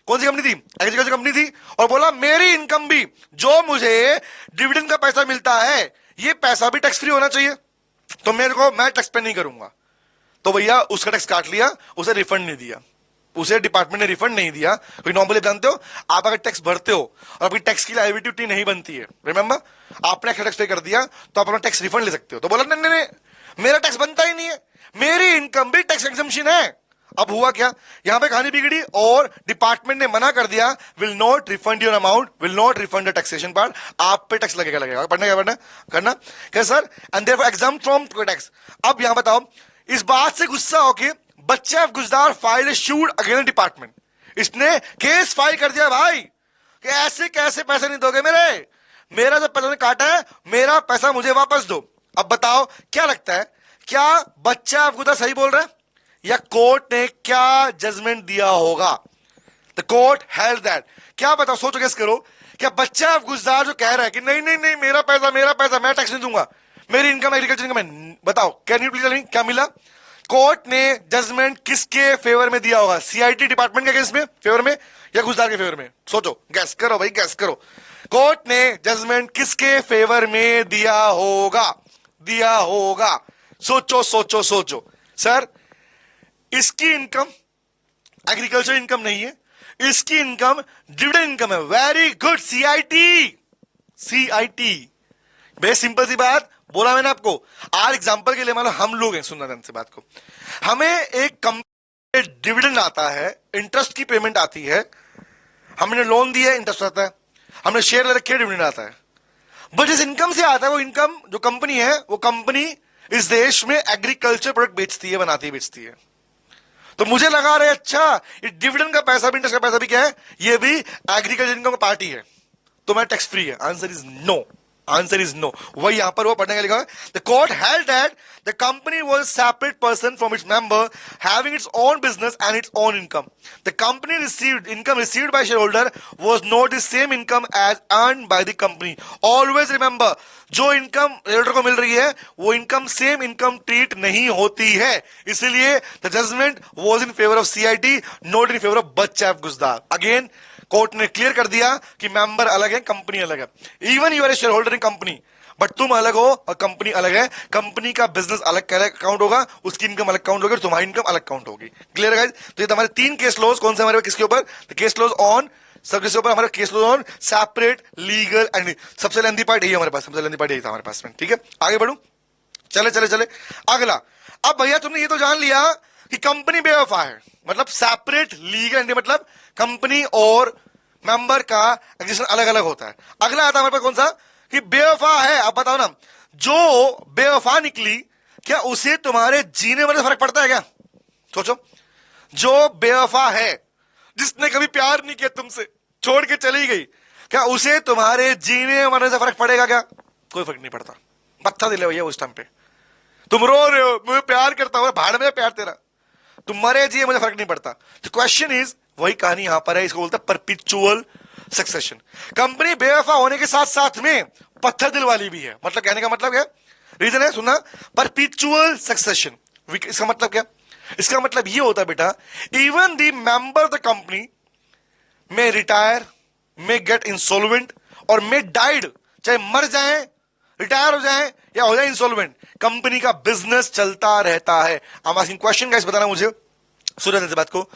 कौन सी कंपनी थी? एग्रीकल्चर कंपनी थी। और बोला मेरी इनकम भी, जो मुझे डिविडेंड का पैसा मिलता है, ये पैसा भी टैक्स फ्री होना चाहिए, तो मैं टैक्स पे नहीं करूंगा। तो भैया उसका टैक्स काट लिया, उसे रिफंड नहीं दिया, उसे डिपार्टमेंट ने रिफंड नहीं दिया। क्योंकि नॉर्मली जानते हो, आप अगर टैक्स भरते हो और आपकी टैक्स की लायबिलिटी नहीं बनती है, रिमेंबर, आपने टैक्स पे कर दिया तो आप अपना टैक्स रिफंड ले सकते हो। तो बोला नहीं नहीं, मेरा टैक्स बनता ही नहीं है, मेरी इनकम भी टैक्स एग्जम्पशन है। अब हुआ क्या, यहां पे कहानी बिगड़ी और डिपार्टमेंट ने मना कर दिया, will not refund your amount, will not refund the taxation part, आप पे टैक्स लगेगा लगेगा पढ़ना क्या पढ़ना करना क्या sir, and therefore exam from tax. अब यहां बताओ, इस बात से गुस्सा होके बच्चा गुजदार फाइल ए शूट अगेंस्ट डिपार्टमेंट, इसने केस फाइल कर दिया भाई कि ऐसे कैसे पैसे नहीं दोगे मेरे, मेरा जो पैसा काटा है मेरा पैसा मुझे वापस दो। अब बताओ क्या लगता है, क्या बच्चा अफगुदा सही बोल रहा है या कोर्ट ने क्या जजमेंट दिया होगा? द कोर्ट हेल्ड दैट, क्या बताओ, सोचो गेस करो, क्या बच्चा अफगुजार जो कह रहा है कि नहीं नहीं नहीं मेरा पैसा मैं टैक्स नहीं दूंगा, मेरी इनकम एग्रीकल्चर इनकम है, बताओ can you please tell me क्या मिला? कोर्ट ने जजमेंट किसके फेवर में दिया होगा? सीआईटी डिपार्टमेंट के केस में फेवर में या गुजदार के फेवर में? सोचो, गैस करो भाई, गैस करो। कोर्ट ने जजमेंट किसके फेवर में दिया होगा? दिया होगा, सोचो सोचो सोचो। सर इसकी इनकम एग्रीकल्चर इनकम नहीं है, इसकी इनकम डिविडेंड इनकम है। Very good, CIT, CIT. Best simple सी बात बोला मैंने आपको। आज एग्जांपल के लिए मान लो हम लोग हैं, सुनना ध्यान से बात को, हमें एक कंपनी डिविडेंड आता है, इंटरेस्ट की पेमेंट आती है, हमने लोन दिया है इंटरेस्ट आता है, हमने शेयर ले रखे डिविडेंड आता है। बट जिस इनकम से आता है वो इनकम जो कंपनी है, वो कंपनी इस देश में एग्रीकल्चर प्रोडक्ट बेचती है, बनाती है, बेचती है। तो मुझे लगा रहे अच्छा ये डिविडेंड का पैसा भी, इंटरेस्ट का पैसा भी क्या है, ये भी एग्रीकल्चर इनकम का पार्टी है, तो मैं टैक्स फ्री है। Answer is no, answer is no. वही यहां पर वो पढ़ने का लिखा है, the court held that the company was separate person from its member having its own business and its own income. The company received income received by share holder was not the same income as earned by the company. Always remember, जो income shareholder को मिल रही है वो income same income treat नहीं होती है, इसलिए the judgement was in favour of CIT, not in favour of Bachha Guzdar. Again court ने क्लियर कर दिया कि मेंबर अलग है, कंपनी अलग है। Even you are a share holder in company, but तुम अलग हो और कंपनी अलग है। कंपनी का बिजनेस अलग काउंट होगा, उसकी इनकम अलग काउंट होगी, तुम्हारी इनकम अलग काउंट होगी। क्लियर है? तो ये हमारे तीन केस लॉज, कौन से हमारे किसके ऊपर? केस लॉज ऑन सब, किसके ऊपर? हमारे case laws on separate legal and, सबसे लेंथी पार्ट यही हमारे पास, सबसे लेंथी पार्ट यही था हमारे पास में। ठीक है, आगे बढ़ू, चले चले चले अगला। अब भैया तुमने ये तो जान लिया कि कंपनी बेवफा है, मतलब सेपरेट लीगल एंटिटी, मतलब कंपनी और मेंबर का एग्जिस्टेंस अलग अलग होता है। अगला आता है हमारे पास कौन सा, कि बेवफा है। अब बताओ ना, जो बेवफा निकली, क्या उसे तुम्हारे जीने में फर्क पड़ता है क्या? सोचो, जो बेवफा है, जिसने कभी प्यार नहीं किया तुमसे, छोड़ के चली गई, क्या उसे तुम्हारे जीने मरने से फर्क पड़ेगा क्या? कोई फर्क नहीं पड़ता। पत्थर दिले भैया उस टाइम पे, तुम रो रहे हो, मुझे प्यार करता हूं, भाड़ में प्यार तेरा, तुम मरे जिए मुझे फर्क नहीं पड़ता। तो क्वेश्चन इज, वही कहानी यहां पर है, इसको बोलते हैं परपिचुअल सक्सेशन। कंपनी बेवफा होने के साथ साथ में पत्थर दिल वाली भी है। मतलब कहने का मतलब क्या रीजन है, सुनना, परपिचुअल सक्सेशन। इसका मतलब क्या? इसका मतलब ये होता है बेटा, even the member of the company में रिटायर, में गेट इंसॉल्वेंट और में डाइड, चाहे मर जाए, रिटायर हो जाए या हो जाए इंसॉल्वेंट, कंपनी का बिजनेस चलता रहता है। I am asking question guys, बताना मुझे, सुनो इस बात को।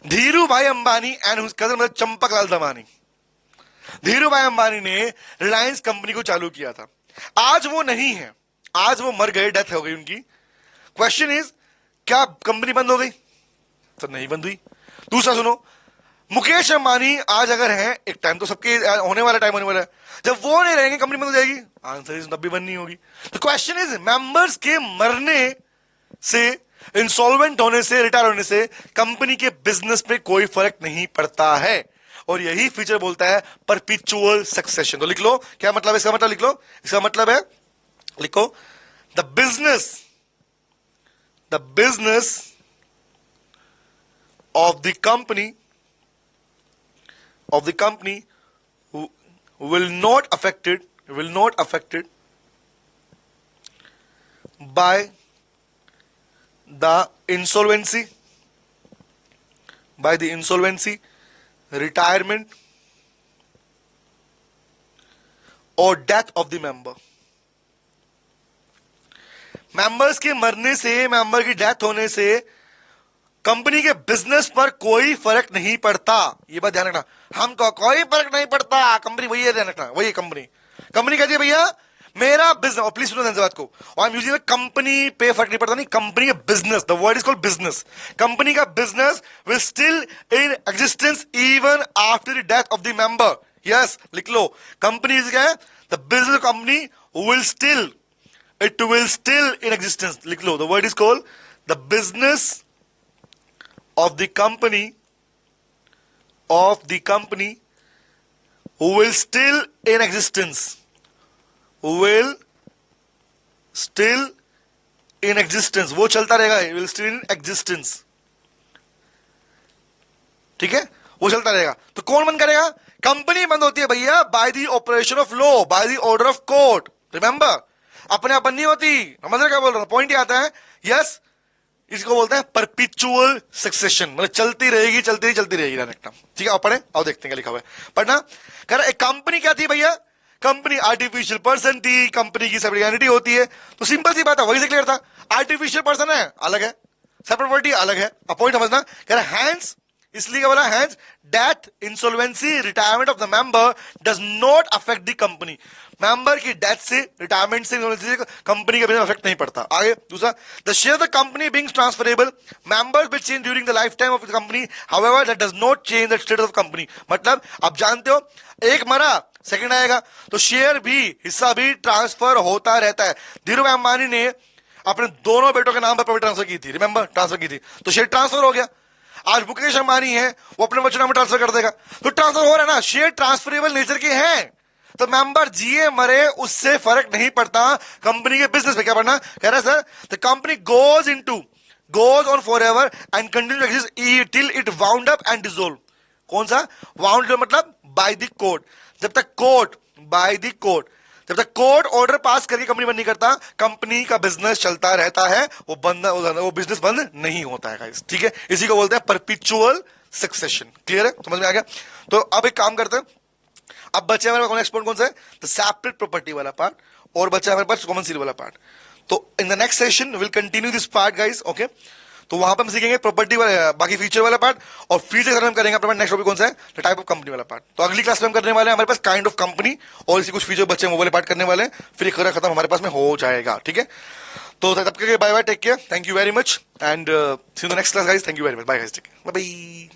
धीरू भाई अंबानी एंड हुज कजन मतलब चंपक लाल दमानी, धीरू भाई अंबानी ने रिलायंस कंपनी को चालू किया था। आज वो नहीं है, आज वो मर गए, डेथ हो गई उनकी। क्वेश्चन इज, क्या कंपनी बंद हो गई? तो नहीं बंद हुई। दूसरा सुनो, मुकेश अंबानी आज अगर हैं, एक टाइम तो सबके होने वाला टाइम होने वाला है, जब वो नहीं रहेंगे कंपनी बंद हो जाएगी? आंसर इज तब भी बंद नहीं होगी। तो क्वेश्चन इज, मेंबर्स के मरने से, इंसॉल्वेंट होने से, रिटायर होने से कंपनी के बिजनेस पे कोई फर्क नहीं पड़ता है। और यही फीचर बोलता है परपिचुअल सक्सेशन। तो लिख लो क्या मतलब है इसका, मतलब लिख लो, इसका मतलब है, लिखो, the business of the company will not affected by the insolvency, retirement or death of the member। Members के मरने से, मेंबर की डेथ होने से कंपनी के बिजनेस पर कोई फर्क नहीं पड़ता। ये बात ध्यान रखना, हमको कोई फर्क नहीं पड़ता, कंपनी वही है, ध्यान रखना, वही कंपनी कहती है भैया मेरा बिजनेस, और प्लीज सुनो ध्यान से बात को, और आई एम यूजिंग कंपनी पे फर्क नहीं पड़ता, नहीं, कंपनी का business, the word is called business, company का business will still in existence even after the death of the member. Yes, लिख लो, कंपनी इज क्या है, the business company will still, it will still in existence, लिख लो, the word is called the business of the company, of the company will still in existence, will still in existence, वो चलता रहेगा, will still in existence, ठीक है, वो चलता रहेगा। तो कौन बंद करेगा? कंपनी बंद होती है भैया by the operation of law, by the order of court, remember, अपने आप बंद नहीं होती। समझ रहे क्या बोल रहा हूं? पॉइंट ही आता है। यस, इसको बोलते हैं परपिचुअल सक्सेशन, मतलब चलती रहेगी, चलती रहेगी रैंडम। ठीक है, आप पढ़े, आओ देखते हैं क्या लिखा हुआ है, पढ़ना। कह रहा एक कंपनी क्या थी भैया? कंपनी आर्टिफिशियल पर्सन थी, कंपनी की सेपरेट एंटिटी होती है। तो सिंपल सी बात है, वही से क्लियर था। आर्टिफिशियल पर्सन है, अलग है, सेपरेट प्रॉपर्टी अलग है। अब पॉइंट समझना, कह रहा हैंस, इसलिए क्या बोला, hence death, insolvency, retirement of the member does not affect the company. Member की डेथ से, रिटायरमेंट से, कंपनी का बिजनेस अफेक्ट नहीं पड़ता। आगे दूसरा, the share of the company being transferable, members will change during the life time of the company, however that does not change the status of company. मतलब आप जानते हो, एक मरा सेकंड आएगा, तो शेयर भी, हिस्सा भी ट्रांसफर होता रहता है। धीरूभाई अंबानी ने अपने दोनों बेटों के नाम पर प्रॉपर्टी ट्रांसफर की थी, रिमेंबर, ट्रांसफर की थी, तो शेयर ट्रांसफर हो गया। आज मुकेश अंबानी है, वो अपने बच्चों नाम में ट्रांसफर कर देगा, तो ट्रांसफर हो रहा है ना, शेयर ट्रांसफरेबल नेचर के हैं। तो मेंबर जिए मरे उससे फर्क नहीं पड़ता कंपनी के बिजनेस में। क्या पढ़ना? कह रहा है sir, the company goes on for ever and continue to exist till it wound up and dissolve. कौन सा वाउंड? मतलब बाय द कोर्ट, जब तक कोर्ट, बाय द कोर्ट, जब तक कोर्ट ऑर्डर पास करके कंपनी बंद नहीं करता, कंपनी का बिजनेस चलता रहता है, वो बिजनेस बंद नहीं होता है गाइस। ठीक है, इसी को बोलते हैं परपिचुअल सक्सेशन। क्लियर है, समझ में आ गया? तो अब एक काम करते हैं, अब बचे हमारे पास नेक्स्ट पॉइंट कौन सा है? द सेपरेट प्रॉपर्टी वाला पार्ट, और बचा हमारे पास कॉमन सील वाला पार्ट। तो in the next session will continue this part guys, okay. तो वहां पर हम सीखेंगे प्रॉपर्टी वाला, बाकी फीचर वाला पार्ट, और फीचर हम करेंगे अपना नेक्स्ट टॉपिक कौन सा है? द टाइप ऑफ कंपनी वाला पार्ट। तो अगली क्लास में हम करने वाले हैं हमारे पास काइंड ऑफ कंपनी, और इसी कुछ फीचर बच्चे वो वाले पार्ट करने वाले हैं, फिर एक खत्म हमारे पास में हो जाएगा। ठीक है, तो तब तक bye bye, take care, thank you very much, and see you the next class guys, thank you very much, bye guys, take care, bye bye.